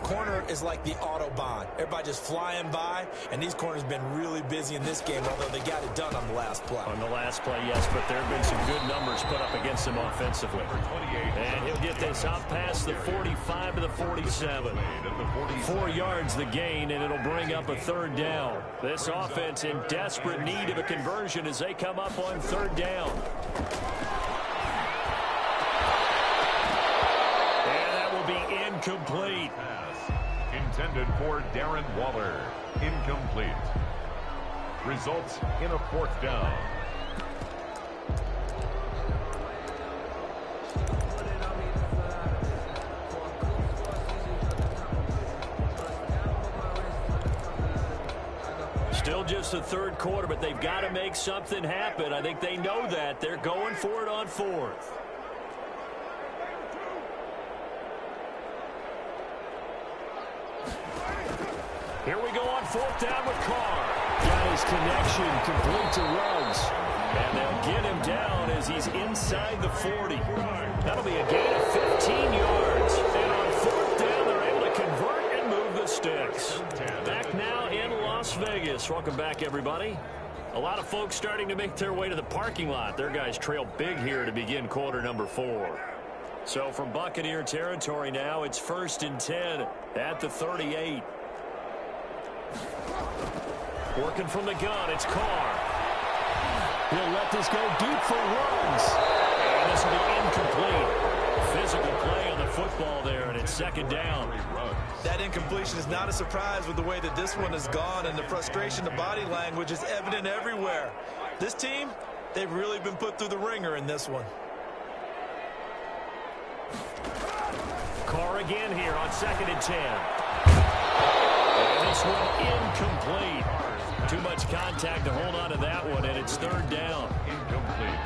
Corner is like the Autobahn. Everybody just flying by, and these corners have been really busy in this game, although they got it done on the last play. On the last play, yes, but there have been some good numbers put up against him offensively. And he'll get this up past the 45 to the 47. 4 yards the gain, and it'll bring up a 3rd down. This offense in desperate need of a conversion as they come up on 3rd down. And that will be incomplete. Intended for Darren Waller. Incomplete. Results in a 4th down. Still just the 3rd quarter, but they've got to make something happen. I think they know that. They're going for it on 4th. Here we go on 4th down with Carr. Got his connection complete to Ruggs. And they'll get him down as he's inside the 40. That'll be a gain of 15 yards. And on 4th down, they're able to convert and move the sticks. Back now in Las Vegas. Welcome back, everybody. A lot of folks starting to make their way to the parking lot. Their guys trail big here to begin quarter number 4. So from Buccaneer territory now, it's 1st and 10 at the 38. Working from the gun, it's Carr. He'll let this go deep for Ruggs. And this will be incomplete. Physical play on the football there, and it's 2nd down. That incompletion is not a surprise with the way that this one has gone, and the frustration, the body language is evident everywhere. This team, they've really been put through the ringer in this one. Carr again here on 2nd and 10. And this one incomplete. Too much contact to hold on to that one, and it's 3rd down. Incomplete.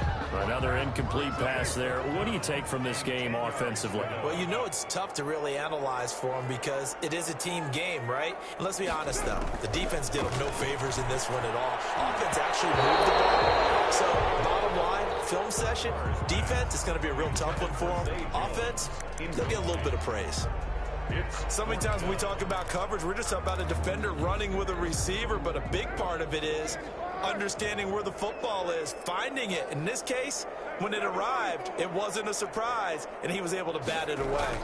Another incomplete pass there. What do you take from this game offensively? Well, you know it's tough to really analyze for them because it is a team game, right? And let's be honest, though. The defense did them no favors in this one at all. Offense actually moved the ball. So, bottom line, film session. Defense, it's going to be a real tough one for them. Offense, they'll get a little bit of praise. So many times when we talk about coverage, we're just about a defender running with a receiver, but a big part of it is understanding where the football is, finding it. In this case, when it arrived, it wasn't a surprise, and he was able to bat it away.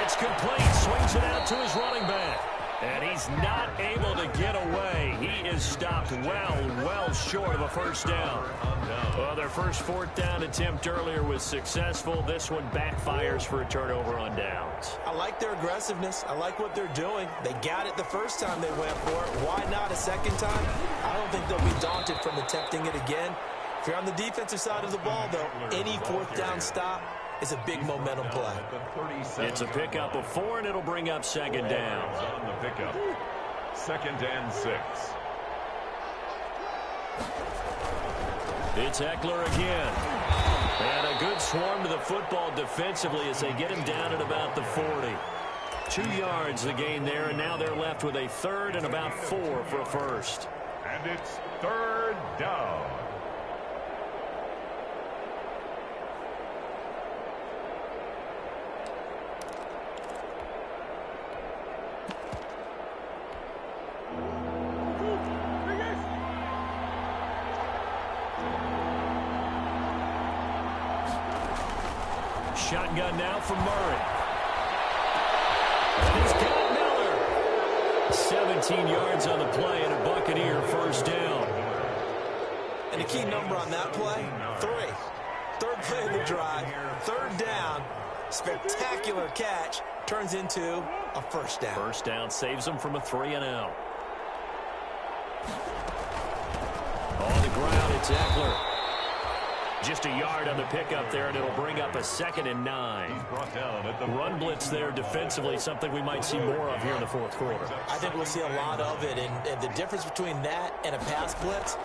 It's complete. Swings it out to his running back. And he's not able to get away. He is stopped well short of a first down. Well, their first fourth down attempt earlier was successful. This one backfires for a turnover on downs. I like their aggressiveness. I like what they're doing. They got it the first time they went for it. Why not a second time? I don't think they'll be daunted from attempting it again. If you're on the defensive side of the ball, though, any fourth down stop is a big momentum play. It's a pickup of 4, and it'll bring up second down. On the pickup, 2nd and 6. It's Eckler again. And a good swarm to the football defensively as they get him down at about the 40. 2 yards the gain there, and now they're left with a third and about 4 for a first. And it's 3rd down. Shotgun now from Murray. And he's got Miller. 17 yards on the play and a Buccaneer first down. And the key number on that play, 3. Third play of the drive, 3rd down. Spectacular catch turns into a first down. First down saves them from a 3-and-out. On the ground, it's Eckler. Just a yard on the pickup there, and it'll bring up a 2nd and 9. Run blitz there defensively, something we might see more of here in the fourth quarter. I think we'll see a lot of it, and the difference between that and a pass blitz,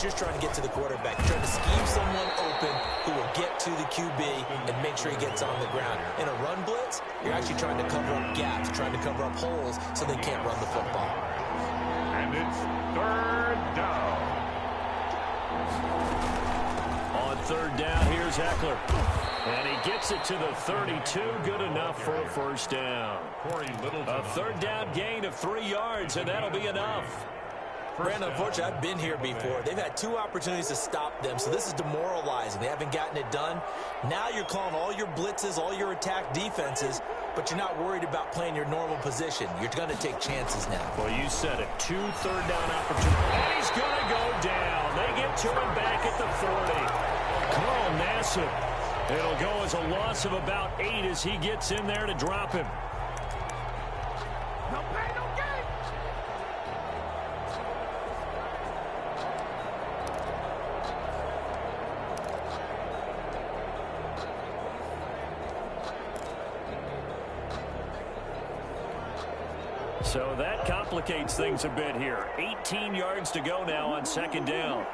you're trying to get to the quarterback. You're trying to scheme someone open who will get to the QB and make sure he gets on the ground. In a run blitz, you're actually trying to cover up gaps, trying to cover up holes so they can't run the football. And it's 3rd down. On 3rd down, here's Eckler. And he gets it to the 32. Good enough for a first down. A 3rd down gain of 3 yards, and that'll be enough. Brandon, unfortunately, I've been here before. They've had 2 opportunities to stop them, so this is demoralizing. They haven't gotten it done. Now you're calling all your blitzes, all your attack defenses, but you're not worried about playing your normal position. You're going to take chances now. Well, you said it. 2 third-down opportunities. And he's going to go down. They get to him back at the 40. Carl Nassib. It'll go as a loss of about 8 as he gets in there to drop him. No pain, no gain. So that complicates things a bit here. 18 yards to go now on 2nd down.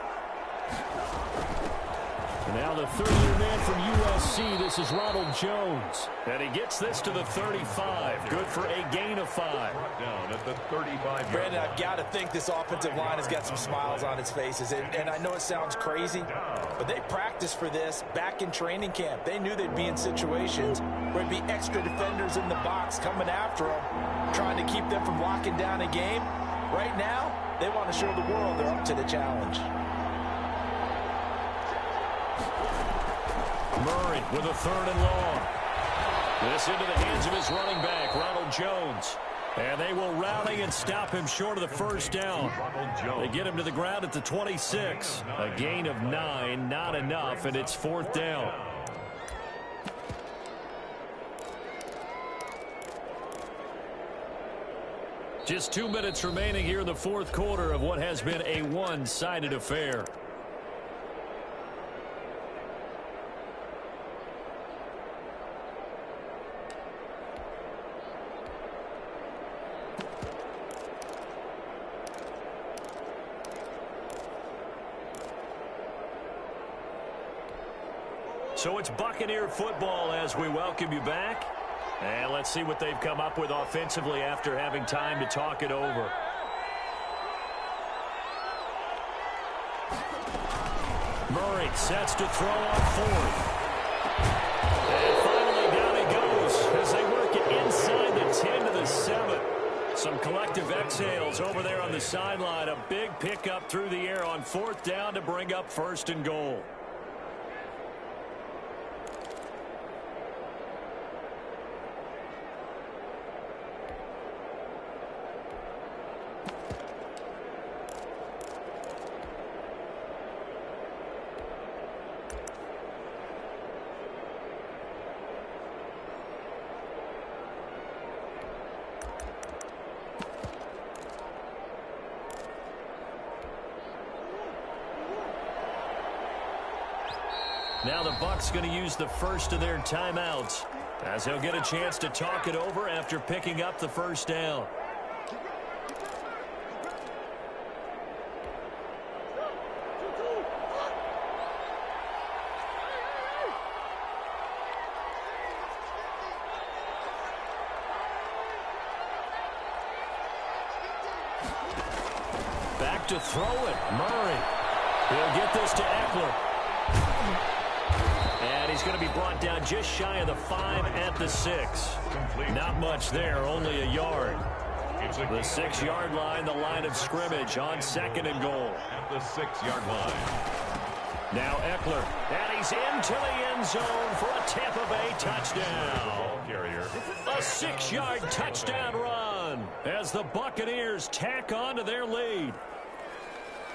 Now the third-year man from USC, this is Ronald Jones. And he gets this to the 35. Good for a gain of 5. Down at the 35. Brandon, I've got to think this offensive line has got some smiles on its faces. And I know it sounds crazy, but they practiced for this back in training camp. They knew they'd be in situations where there'd be extra defenders in the box coming after them, trying to keep them from locking down a game. Right now, they want to show the world they're up to the challenge. Murray with a 3rd and long. This into the hands of his running back, Ronald Jones. And they will rally and stop him short of the first down. They get him to the ground at the 26. A gain of 9, not enough, and it's 4th down. Just 2 minutes remaining here in the fourth quarter of what has been a one-sided affair. So it's Buccaneer football as we welcome you back. And let's see what they've come up with offensively after having time to talk it over. Murray sets to throw on fourth. And finally down he goes as they work it inside the 10 to the 7. Some collective exhales over there on the sideline. A big pickup through the air on fourth down to bring up first and goal. Now the Bucs going to use the first of their timeouts as he'll get a chance to talk it over after picking up the first down. Back to throw it. Murray. He'll get this to Eckler. And he's going to be brought down just shy of the 5 at the 6. Not much there, only a yard. The 6-yard line, the line of scrimmage on second and goal. At the 6-yard line. Now Eckler, and he's into the end zone for a Tampa Bay touchdown. A 6-yard touchdown run as the Buccaneers tack on to their lead.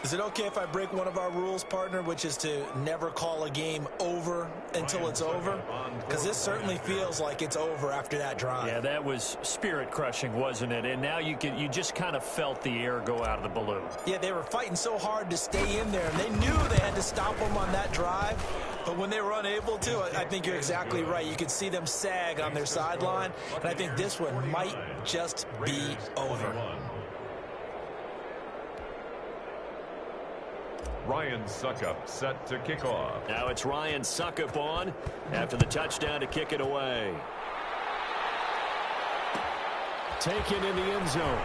Is it okay if I break one of our rules, partner, which is to never call a game over until it's over? Because this certainly feels like it's over after that drive. Yeah, that was spirit-crushing, wasn't it? And now you just kind of felt the air go out of the balloon. Yeah, they were fighting so hard to stay in there, and they knew they had to stop them on that drive. But when they were unable to, I think you're exactly right. You could see them sag on their sideline, and I think this one might just be over. Ryan Suckup set to kick off. Now it's Ryan Suckup on after the touchdown to kick it away. Taken in the end zone.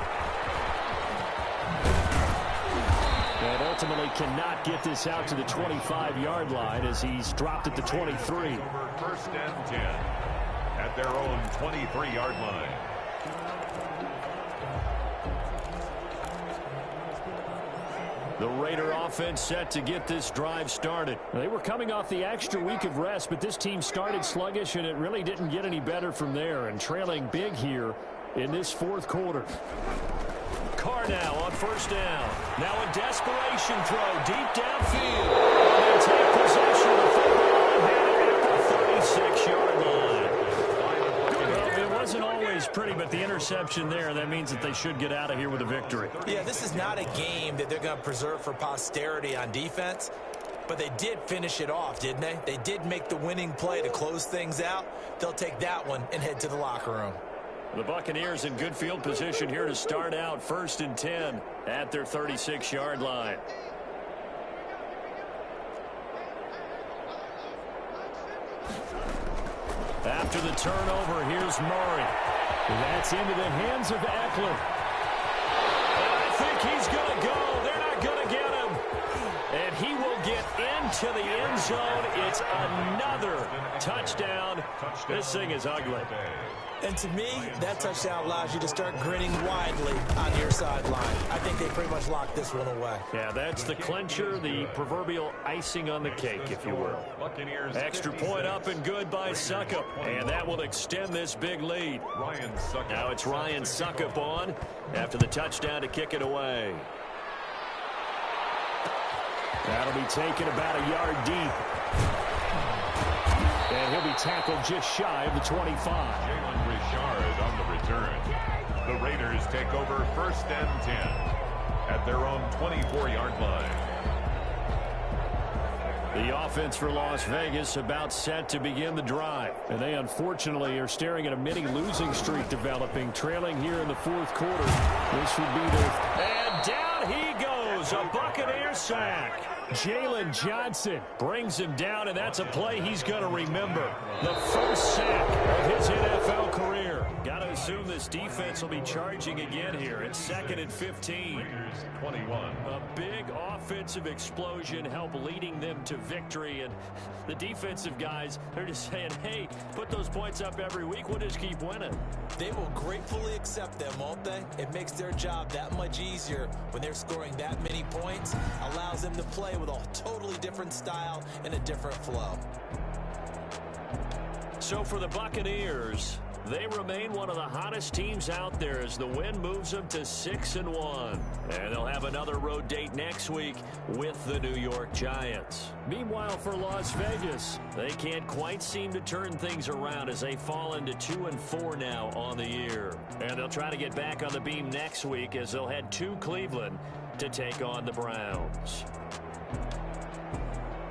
And ultimately cannot get this out to the 25-yard line as he's dropped at the 23. First and 10 at their own 23-yard line. The Raider offense set to get this drive started. They were coming off the extra week of rest, but this team started sluggish, and it really didn't get any better from there, and trailing big here in this fourth quarter. Carr now on first down. Now a desperation throw deep downfield. And they take possession of the football at the 36-yard line. Well, it wasn't always pretty, but the interception there, that means that they should get out of here with a victory. Yeah, this is not a game that they're going to preserve for posterity on defense, but they did finish it off, didn't they? They did make the winning play to close things out. They'll take that one and head to the locker room. The Buccaneers in good field position here to start out first and 10 at their 36-yard line. After the turnover, here's Murray. That's into the hands of Eckler. And I think he's going to go. They're not going to get him. And he will get into the end zone. It's another touchdown. This thing is ugly. And to me, that touchdown allows you to start grinning widely on your sideline. I think they pretty much locked this one away. Yeah, that's the clincher, the proverbial icing on the cake, if you will. Extra point up and good by Suckup. And that will extend this big lead. Now it's Ryan Suckup on after the touchdown to kick it away. That'll be taken about a yard deep. And he'll be tackled just shy of the 25. Jalen Richard on the return. The Raiders take over first and 10 at their own 24-yard line. The offense for Las Vegas about set to begin the drive. And they unfortunately are staring at a mini losing streak developing, trailing here in the fourth quarter. This would be their... And down he goes, a Buccaneer sack. Jalen Johnson brings him down, and that's a play he's going to remember. The first sack of his NFL career. Got to assume this defense will be charging again here. It's 2nd and 15. 21. A big offensive explosion helped leading them to victory, and the defensive guys, they're just saying, hey, put those points up every week. We'll just keep winning. They will gratefully accept them, won't they? It makes their job that much easier when they're scoring that many points. Allows them to play with a totally different style and a different flow. So for the Buccaneers, they remain one of the hottest teams out there as the win moves them to 6-1. And they'll have another road date next week with the New York Giants. Meanwhile, for Las Vegas, they can't quite seem to turn things around as they fall into 2-4 now on the year. And they'll try to get back on the beam next week as they'll head to Cleveland to take on the Browns.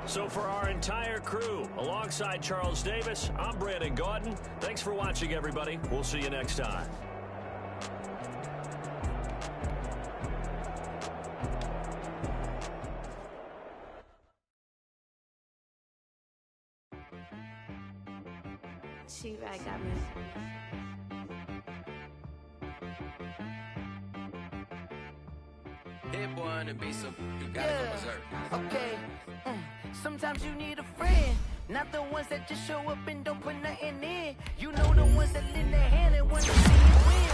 So for our entire crew, alongside Charles Davis, I'm Brandon Gaudin. Thanks for watching, everybody. We'll see you next time. She right got me. Hit boy on the beat, so you gotta go berserk. Okay. Sometimes you need a friend, not the ones that just show up and don't put nothing in. You know the ones that lend their hand and want to see you win.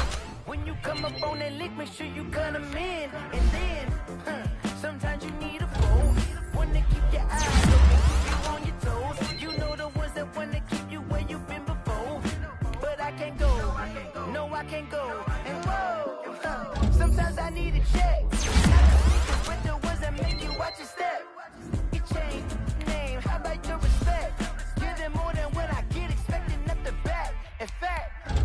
When you come up on that lick, make sure you cut them in. And then, sometimes you need a foe, one to keep your eyes open, keep you on your toes. You know the ones that want to keep you where you've been before. But I can't go, no I can't go. And whoa, sometimes I need a check. Not the sneakers, but the ones that make you watch your step. Change name, how about your respect? Give them more than what I get, expecting at the back. In fact,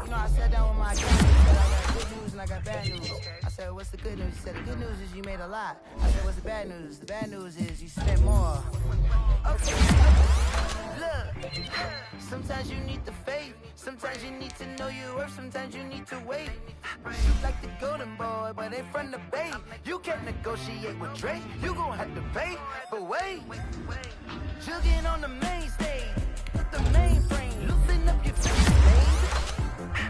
you know, I sat down with my accountant and said, I got good news and I got bad news. I said, what's the good news? He said, the good news is you made a lot. I said, what's the bad news? The bad news is you spent more. Okay, look, sometimes you need the faith. Sometimes you need to know your worth. Sometimes you need to wait. Shoot like the golden boy, but ain't from the bay. You can't negotiate with Drake. You gon' have to pay. But wait, jugging on the main stage. Put the mainframe, loosen up your face,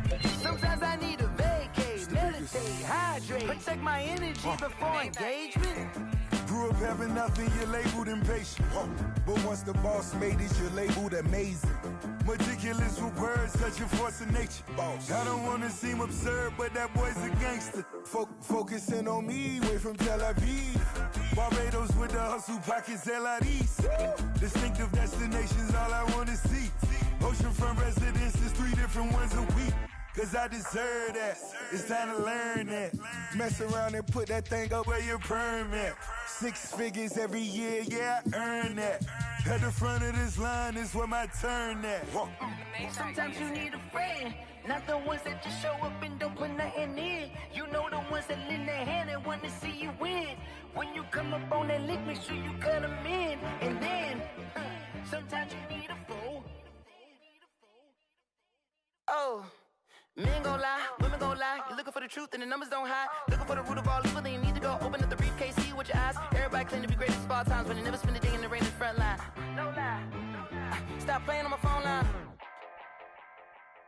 baby. Sometimes I need a vacate, meditate, hydrate, protect my energy before engagement. Grew up having nothing, you're labeled impatient. But once the boss made it, you're labeled amazing. Meticulous with words, such a force of nature. I don't wanna seem absurd, but that boy's a gangster. Focusing on me, way from Tel Aviv. Barbados with the hustle pockets, LIDs. Distinctive destinations, all I wanna see. Oceanfront residences, 3 different ones a week. Cause I deserve that, it's time to learn that. Mess around and put that thing up where your permit. 6 figures every year, yeah, I earn that. At the front of this line is where my turn at. Sometimes you need a friend, not the ones that just show up and don't put nothing in. You know the ones that lend their hand and want to see you win. When you come up on that lick, make sure you cut them in. And then, sometimes you need a fool. Oh. Men gon' lie, women gon' lie. You're looking for the truth and the numbers don't hide. Looking for the root of all evil, then you need to go open up the briefcase, see with your eyes. Everybody claim to be greatest of all times, but they never spend a day in the rain in the front line. No lie. Stop playing on my phone line.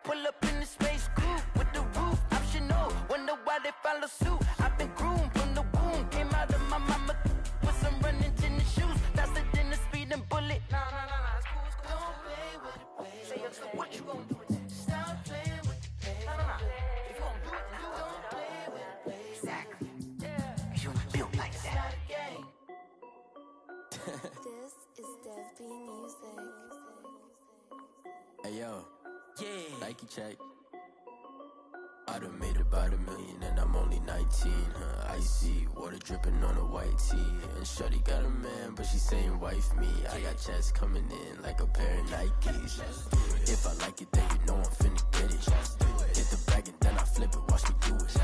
Pull up in the space coupe with the roof optional. Wonder why they follow suit. I've been groomed from the womb. Came out of my mama with some running tennis shoes. Faster than the speeding bullet. Nah, it's cool, it's cool. Don't play with it, baby. Say what you gon' do? Stop playing. If you gon' do it, then you don't play with it, baby. Exactly. Yeah. You built like that. This is Dev B Music. Hey yo, yeah. Nike check. I done made about $1 million and I'm only 19, Icy, water dripping on a white tee. And shorty got a man, but she saying wife me. I got checks coming in like a pair of Nikes. If I like it, then you know I'm finna get it. Get the bag and then I flip it, watch me do it.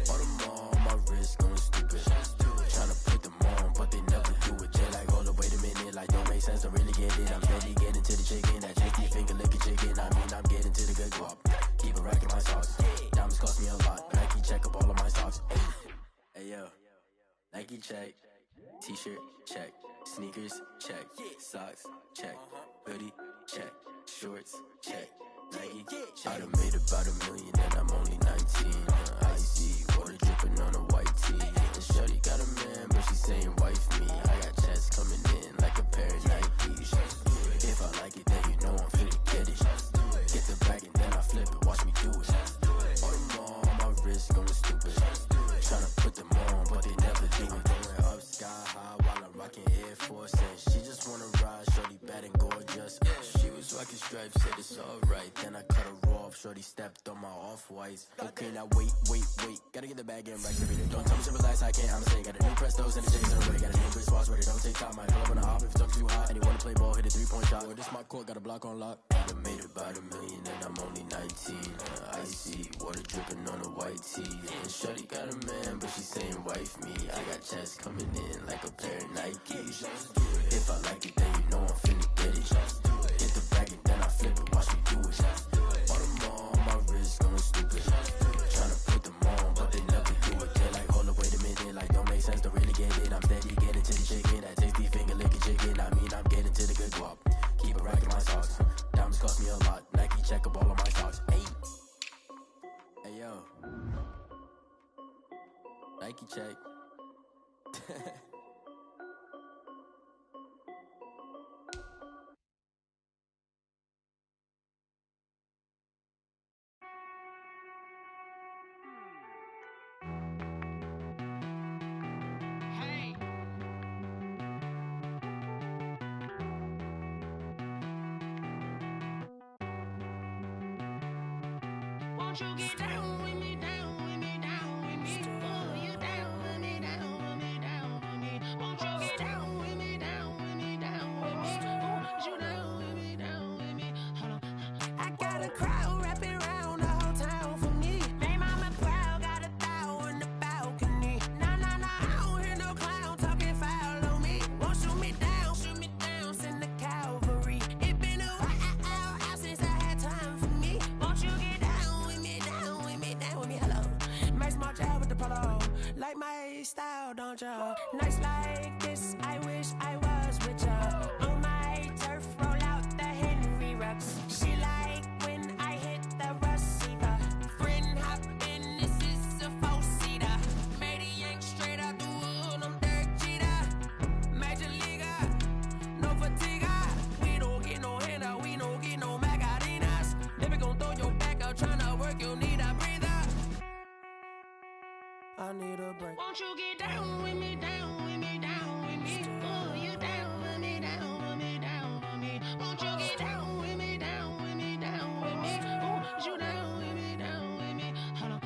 All them on my wrist going stupid. Tryna put them on, but they never do it. Jay like, hold up, wait a minute, like don't make sense, don't really get it. I'm steady getting to the chicken, that janky finger licking chicken. I mean, I'm getting to the good guap. Keep a rack in my sauce. Diamonds cost me a lot. Nike check up all of my stocks. Hey yo, Nike check. T-shirt, check. Sneakers, check. Socks, check. Hoodie, check. Shorts, check. Nike, check. I done made about $1 million and I'm only 19. Icy, water dripping on a white tee. And shorty got a man, but she saying wife me. I got checks coming in like a pair of Nikes. If I like it, then you know I'm finna get it. Get the bag and then I flip it, watch me do it. All them on my wrist going stupid. Tryna put them on, but they never do it. Going up sky high while I'm rocking Air Force. And she just wanna ride, shorty bad and gorgeous. She was rocking stripes, said it's alright. Then I cut her off, shorty stepped on my off-whites. Okay, now wait. Gotta get the bag in right every day. Don't tell me to relax, I can't, I'm saying. Got a new Prestos and a chickens in the way. Got a new wristwatch where they don't take time. Might pull up on the hop if it's up too hot. And you wanna play ball, hit a 3-point shot. Well, this my court, got a block on lock. I done made about $1 million and I'm only 19. Icy, water dripping on a white tee. And shorty got a man, but she saying wife me. I got checks coming in like a pair of Nikes. If I like it, then you know I'm finna get it. Hit the bag and then I flip it, watch me do it. All them on my wrist going stupid. Tryna put them on, but they never do it. They're like, hold up, wait a minute, like don't make sense, don't really get it. I'm steady getting to the chicken, that tasty finger licking chicken. I mean, I'm getting to the good guap. Keep a rack in my socks. Diamonds cost me a lot. Nike check up all of my socks. Hey yo. Nike check. Won't you get down with me, down with me, down with me? Oh, you down with me, down with me, down with me. Won't you get down with me, down with me, down with me? Oh, you down with me, down with me? Hold on. I got a crowd wrapping around the whole town for me. They mama proud, got a thou in the balcony. Nah, I don't hear no clown talking foul on me. Won't shoot me down, send the cavalry. It been a while since I had time for me. Won't you get down with me, down with me, down with me? Hello. Nice smart job with the polo. Like my style, don't ya? Nice like this, I wish I was with ya. On my turf, roll out the Henry Rux. She like when I hit the receiver. Friend hop in, this is a four-seater. Made a yank straight out the wood, I'm Derek Jeter. Major leaguer, no fatigue. We don't get no handout, we don't get no Magarinas. Never gon' throw your back out, tryna work, you need a breather. I need a break. Won't you get down with me, down with me, down with me? Oh, you down with me, down with me, down with me? Won't you get down with me, down with me, down with me? Oh, you down with me, down with me? Hold on.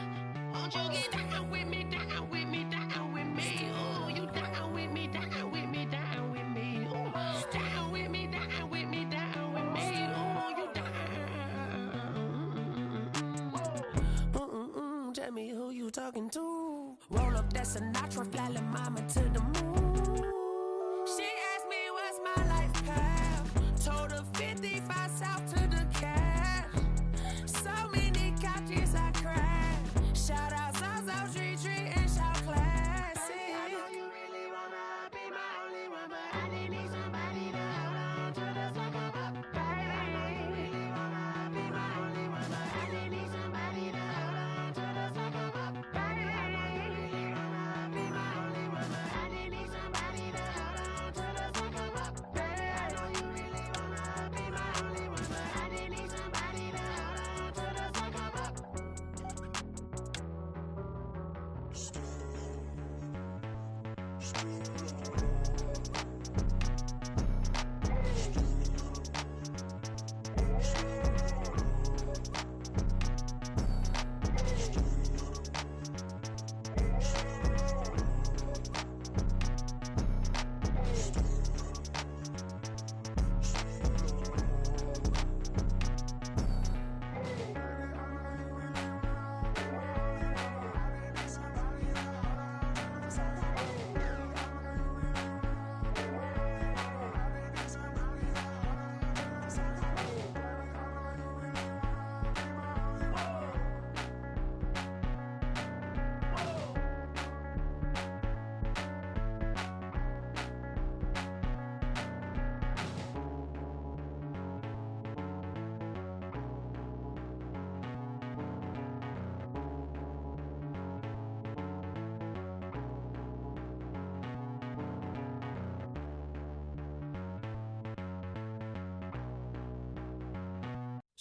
Won't you get down with me, down with me, down with me? Oh, you down with me, down with me, down with me? Oh, down with me, down with me, down with me? Oh, you down. Tell me who you talking to. Roll up that Sinatra, fly la mama to the moon. She asked me what's my life path. Told her 55 south to the cash. So many couches I crashed. Shout out South Street and shout classic. I know you really wanna be my only one, but I didn't need somebody to hold on to the sucker up, baby. I know you really wanna be my only one, but I didn't need somebody to hold on to the sucker up, baby. I know you really wanna be my only one, but I didn't need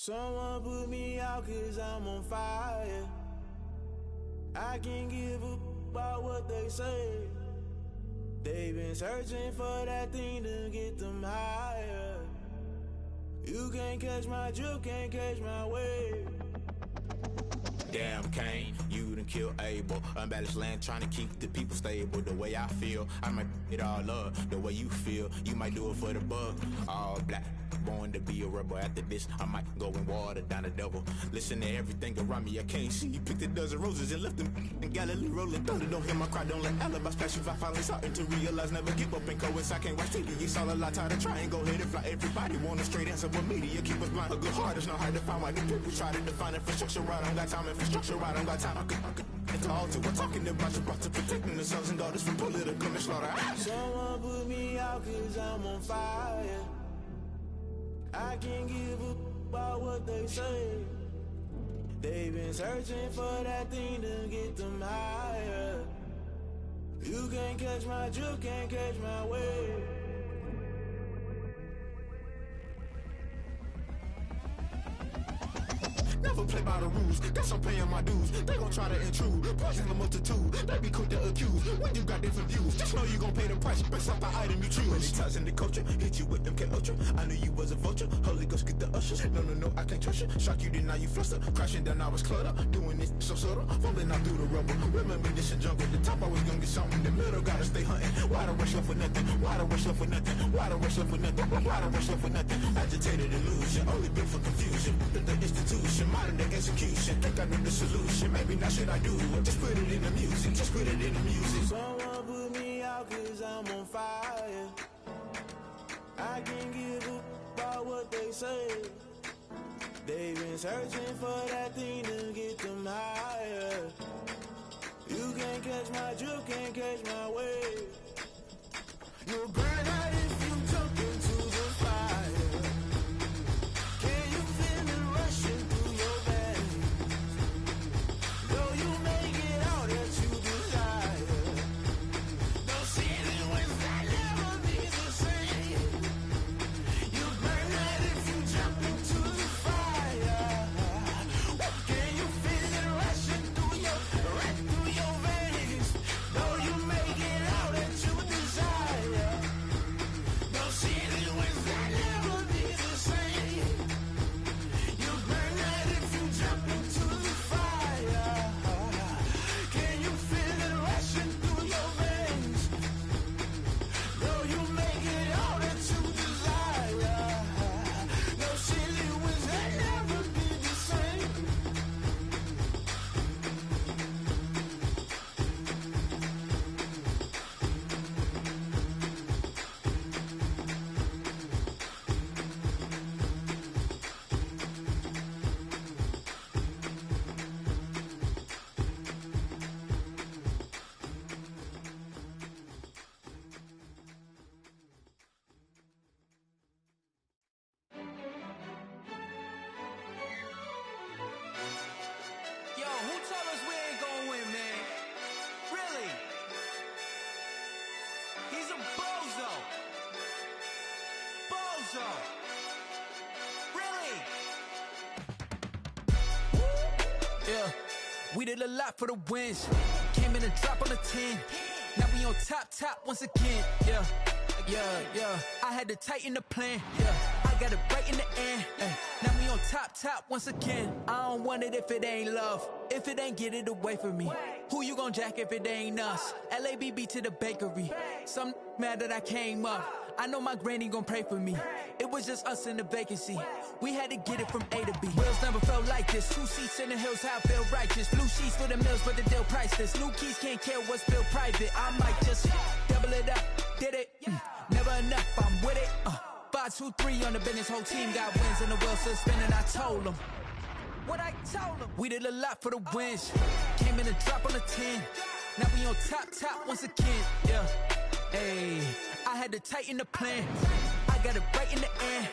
Someone put me out 'cause I'm on fire. I can't give a about what they say. They've been searching for that thing to get them higher. You can't catch my drift, can't catch my wave. Damn, Kane, you done killed Abel. Unbalanced land, trying to keep the people stable. The way I feel, I might it all up. The way you feel, you might do it for the bug. All black, born to be a rebel. After this, I might go and water down the devil. Listen to everything around me, I can't see. Picked a dozen roses and left them in Galilee rolling thunder. Don't hear my cry, don't let alibis flash. If I finally starting to realize, never give up and coincide. Can't watch TV, it's all a lot. Tired of trying, go ahead and fly. Everybody want a straight answer, but media keep us blind. A good heart is not hard to find. Why the people try to define infrastructure right? I don't got time, infrastructure right, I don't got time. I could it's all to we're talking about to protecting the sons and daughters from political and slaughter. Someone put me out 'cause I'm on fire. I can't give a about what they say. They've been searching for that thing to get them higher. You can't catch my drift, can't catch my wave. Never play by the rules, guess I'm paying my dues. They gon' try to intrude, poison the multitude. They be quick to accuse, when you got different views. Just know you gon' pay the price, based off the item you choose. Many times in the culture, hit you with them K-Ultra. I knew you was a vulture, Holy Ghost get the ushers. No, I can't trust you. Shock you, then now you fluster. Crashing down, I was cluttered. Doing this so subtle, falling out through the rubble. Remember this a jungle, the top always gonna get something. In the middle, gotta stay hunting. Why the rush left for nothing? Why the rush left for nothing? Why the rush left for nothing? Why the rush left for nothing? Agitated illusion, only built for confusion. The institution, modern day execution. Think I know the solution. Maybe not should I do it? Just put it in the music. Just put it in the music. Someone put me out 'cause I'm on fire. I can't give a about what they say. They've been searching for that thing to get them higher. You can't catch my drift, can't catch my wave. You'll burn out if you jump into the fire. Can you feel it rushing through your veins? Though you may get out that you desire. Those feelings that never be the same. You burn out if you jump into the fire. Can you feel it rushing through your veins? Though you may get out that you desire. Those feelings that never be the same. You burn out if you jump into the fire. Can you feel it rushing through your veins? Though you may get out that you desire. Those feelings that never be the same. Yo, who told us we ain't gonna win, man? Really? He's a bozo. Bozo. Really? Yeah, we did a lot for the wins. Came in a drop on the 10. Now we on top once again. Yeah. I had to tighten the plan. Yeah, I got it right in the end. Now we on top once again. I don't want it if it ain't love. If it ain't, get it away from me. Who you gon' jack if it ain't us? LABB to the bakery. Some mad that I came up. I know my granny gon' pray for me. It was just us in the vacancy. We had to get it from A to B. Wheels never felt like this. 2 seats in the hills, how I feel righteous. Blue sheets for the mills, but the deal priceless. New keys can't care what's built private. I might just double it up. Did it? Never enough, I'm with it. 5, 2, 3 on the business. Whole team got wins and the wheels still spinning. I told them what I told them. We did a lot for the wins. Came in a drop on the 10. Now we on top once again. Yeah. Hey, I had to tighten the plan. I got it right in the end.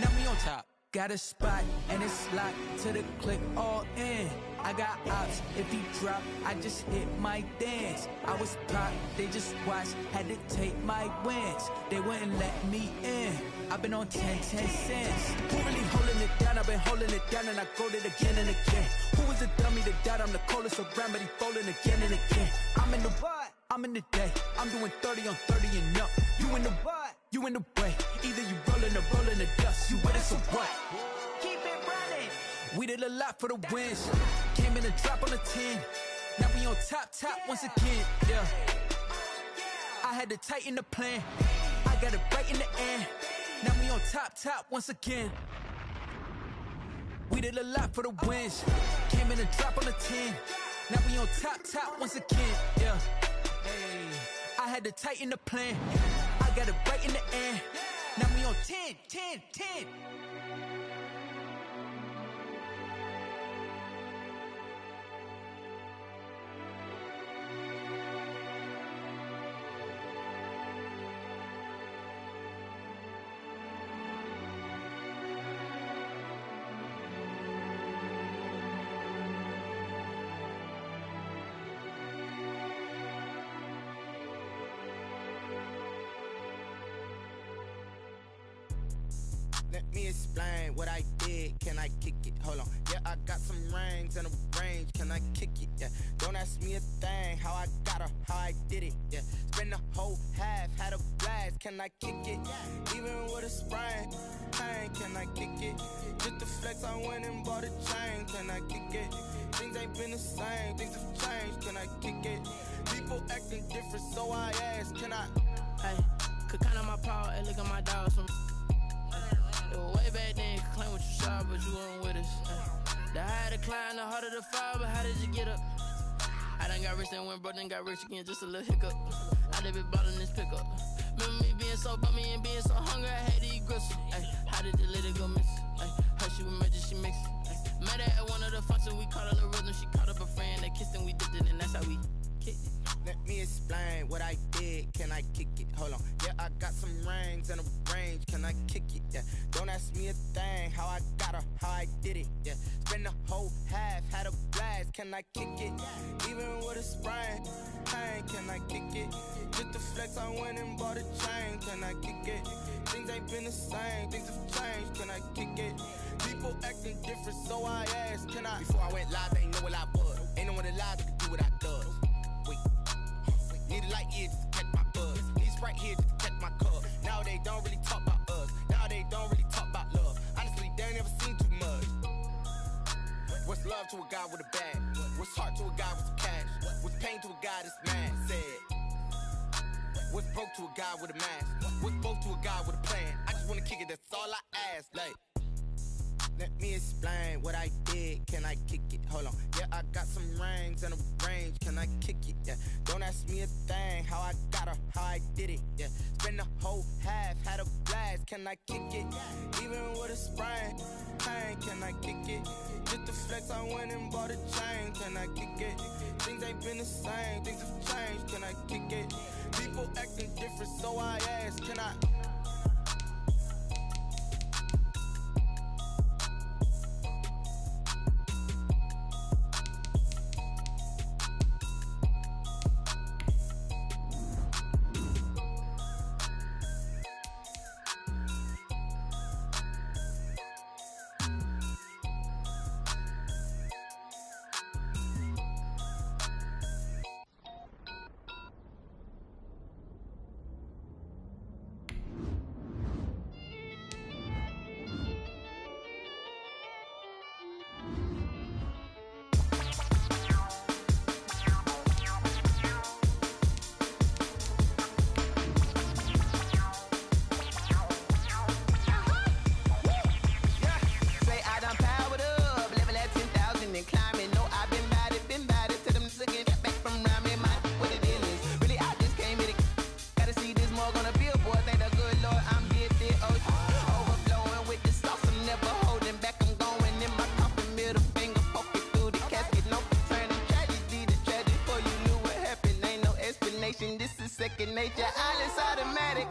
Now we on top. got a spot, and it's locked to the click all in. I got ops, if he drop, I just hit my dance. I was pop, they just watched, had to take my wins. They wouldn't let me in. I've been on 10 cents. Who really holding it down? I've been holding it down, and I go it again and again. Who is the dummy that doubt I'm the coldest around, but he folding again and again. I'm in the what? I'm in the day. I'm doing 30 on 30 and up. You in the what? You in the way. Either you rolling or rolling the dust. You with us or what? Keep it running. We did a lot for the wins. Came in and drop on the 10. Now we on top once again. Yeah. I had to tighten the plan. I got it right in the end. Now we on top once again. We did a lot for the wins. Came in and drop on the 10. Now we on top once again. Yeah. Hey. I had to tighten the plan. I got it right in the end. Now we on 10. Let me explain what I did. Can I kick it? Hold on. Yeah, I got some rings and a range. Can I kick it? Yeah. Don't ask me a thing. How I got her, how I did it. Yeah. Spend the whole half, had a blast. Can I kick it? Even with a sprain, pain. Can I kick it? Just the flex, I went and bought a chain. Can I kick it? Things ain't been the same. Things have changed. Can I kick it? People acting different, so I ask. Can I? Hey, could count on my power and look at my dogs from. Way back then, could claim what you saw, but you weren't with us. The higher the climb, the harder the fall, but how did you get up? I done got rich and went broke, then got rich again, just a little hiccup. I done been ballin' this pickup. Remember me being so bummy and being so hungry, I had to eat gristle. How did the lady go miss? Her she was magic, she mixed. Met her at one of the functions, we caught her the rhythm, she caught up a friend, they kissed and we dipped it, and that's how we kicked it. Let me explain what I did. Can I kick it? Hold on. Yeah, I got some rings and a range. Can I kick it? Yeah. Don't ask me a thing. How I got her, how I did it. Yeah. Spend the whole half, had a blast. Can I kick it? Even with a sprain, pain. Can I kick it? Just the flex, I went and bought a chain. Can I kick it? Things ain't been the same. Things have changed. Can I kick it? People acting different, so I asked. Can I? Before I went live, they ain't know what I was. Ain't no one alive that could do what I does. Wait. Need a light here just to catch my buzz. Need Sprite here just to catch my cup. Now they don't really talk about us. Now they don't really talk about love. Honestly, they ain't never seen too much. What's love to a guy with a bag? What's heart to a guy with some cash? What's pain to a guy that's mad? Said. What's broke to a guy with a mask? What's broke to a guy with a plan? I just wanna kick it, that's all I ask. Like, let me explain what I did. Can I kick it? Hold on. Yeah, I got some rings and a range. Can I kick it? Yeah. Don't ask me a thing. How I got her, how I did it. Yeah. Spend the whole half, had a blast. Can I kick it? Even with a sprain, pain. Can I kick it? Just the flex, I went and bought a chain. Can I kick it? Things ain't been the same. Things have changed. Can I kick it? People acting different, so I ask. Can I? Second nature, all is automatic.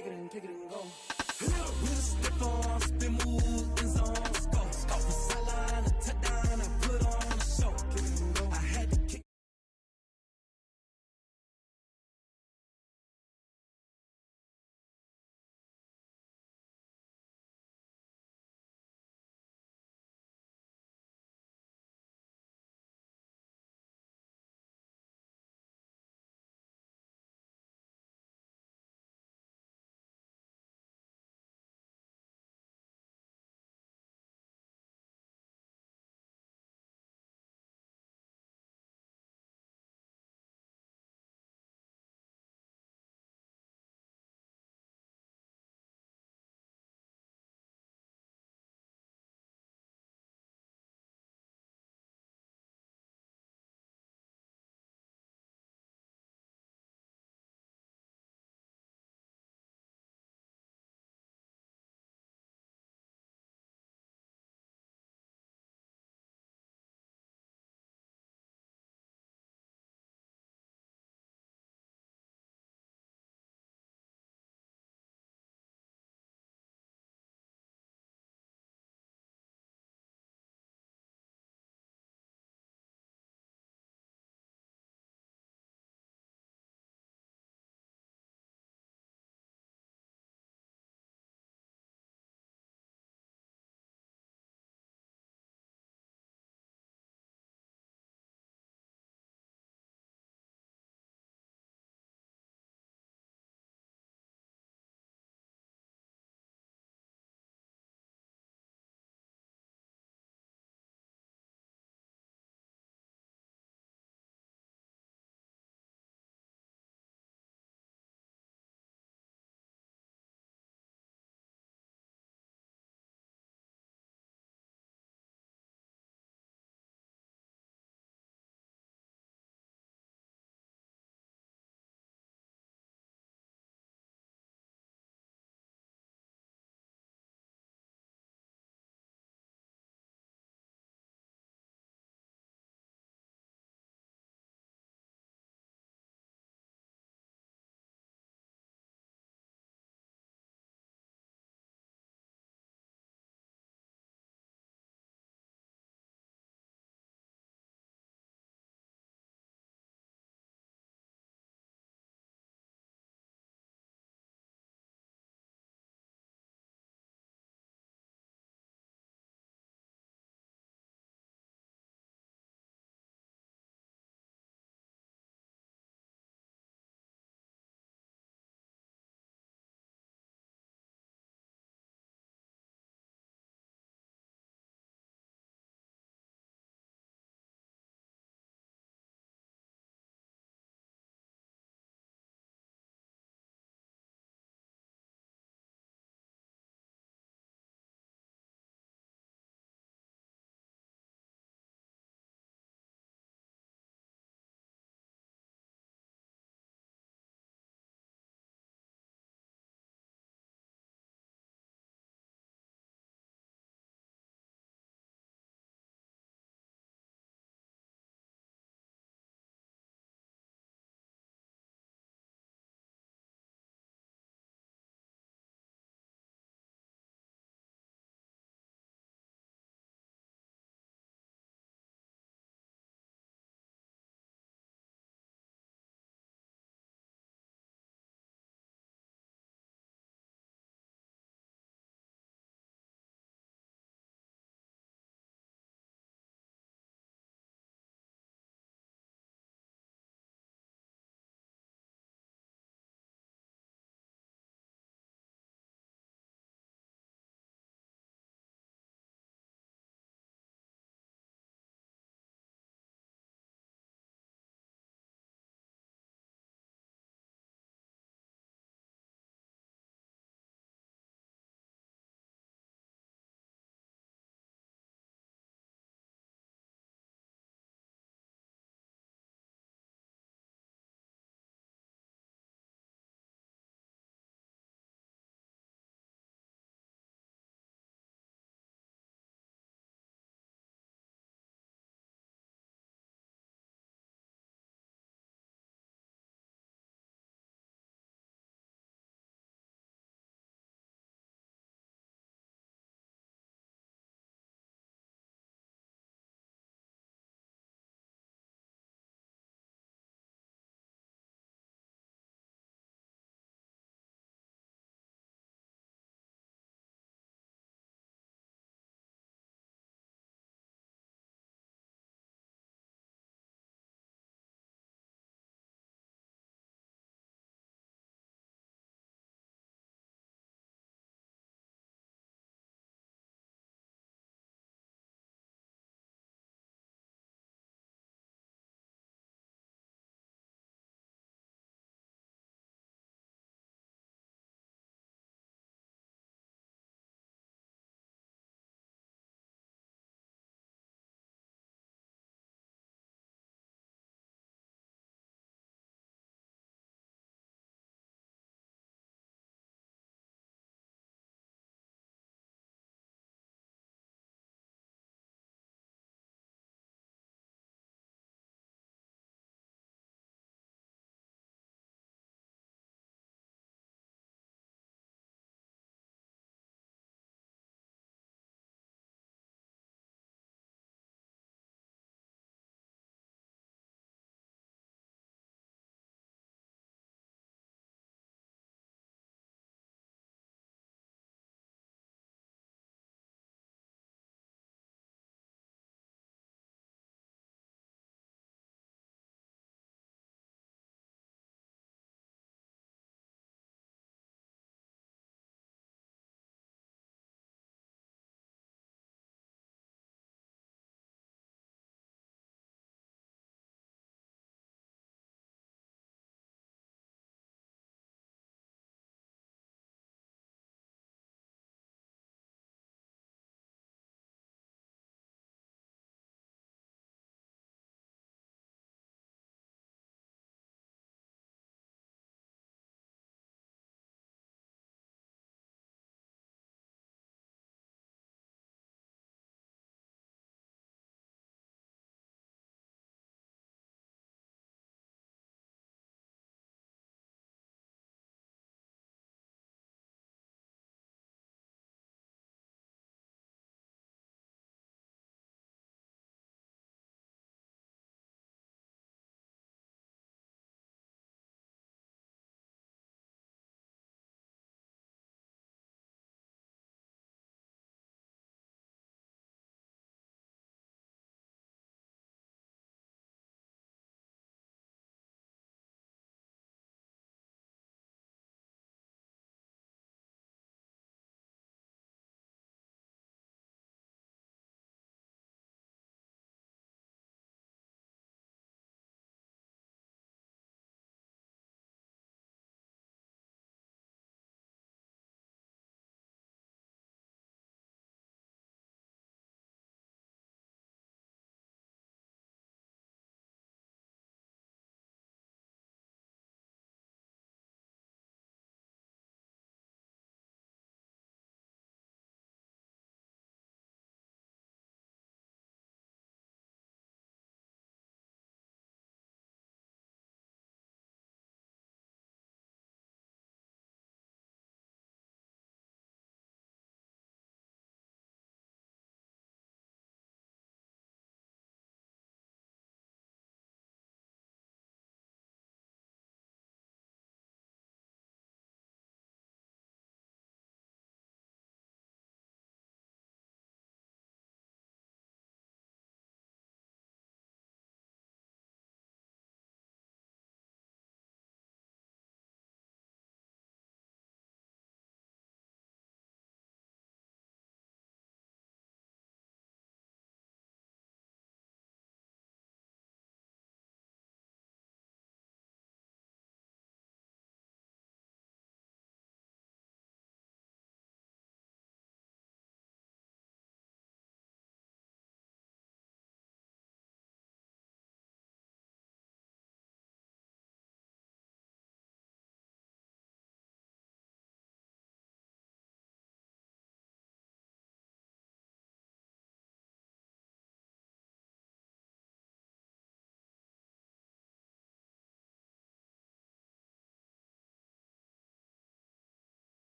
kick it and go. With a stiff on, spin move.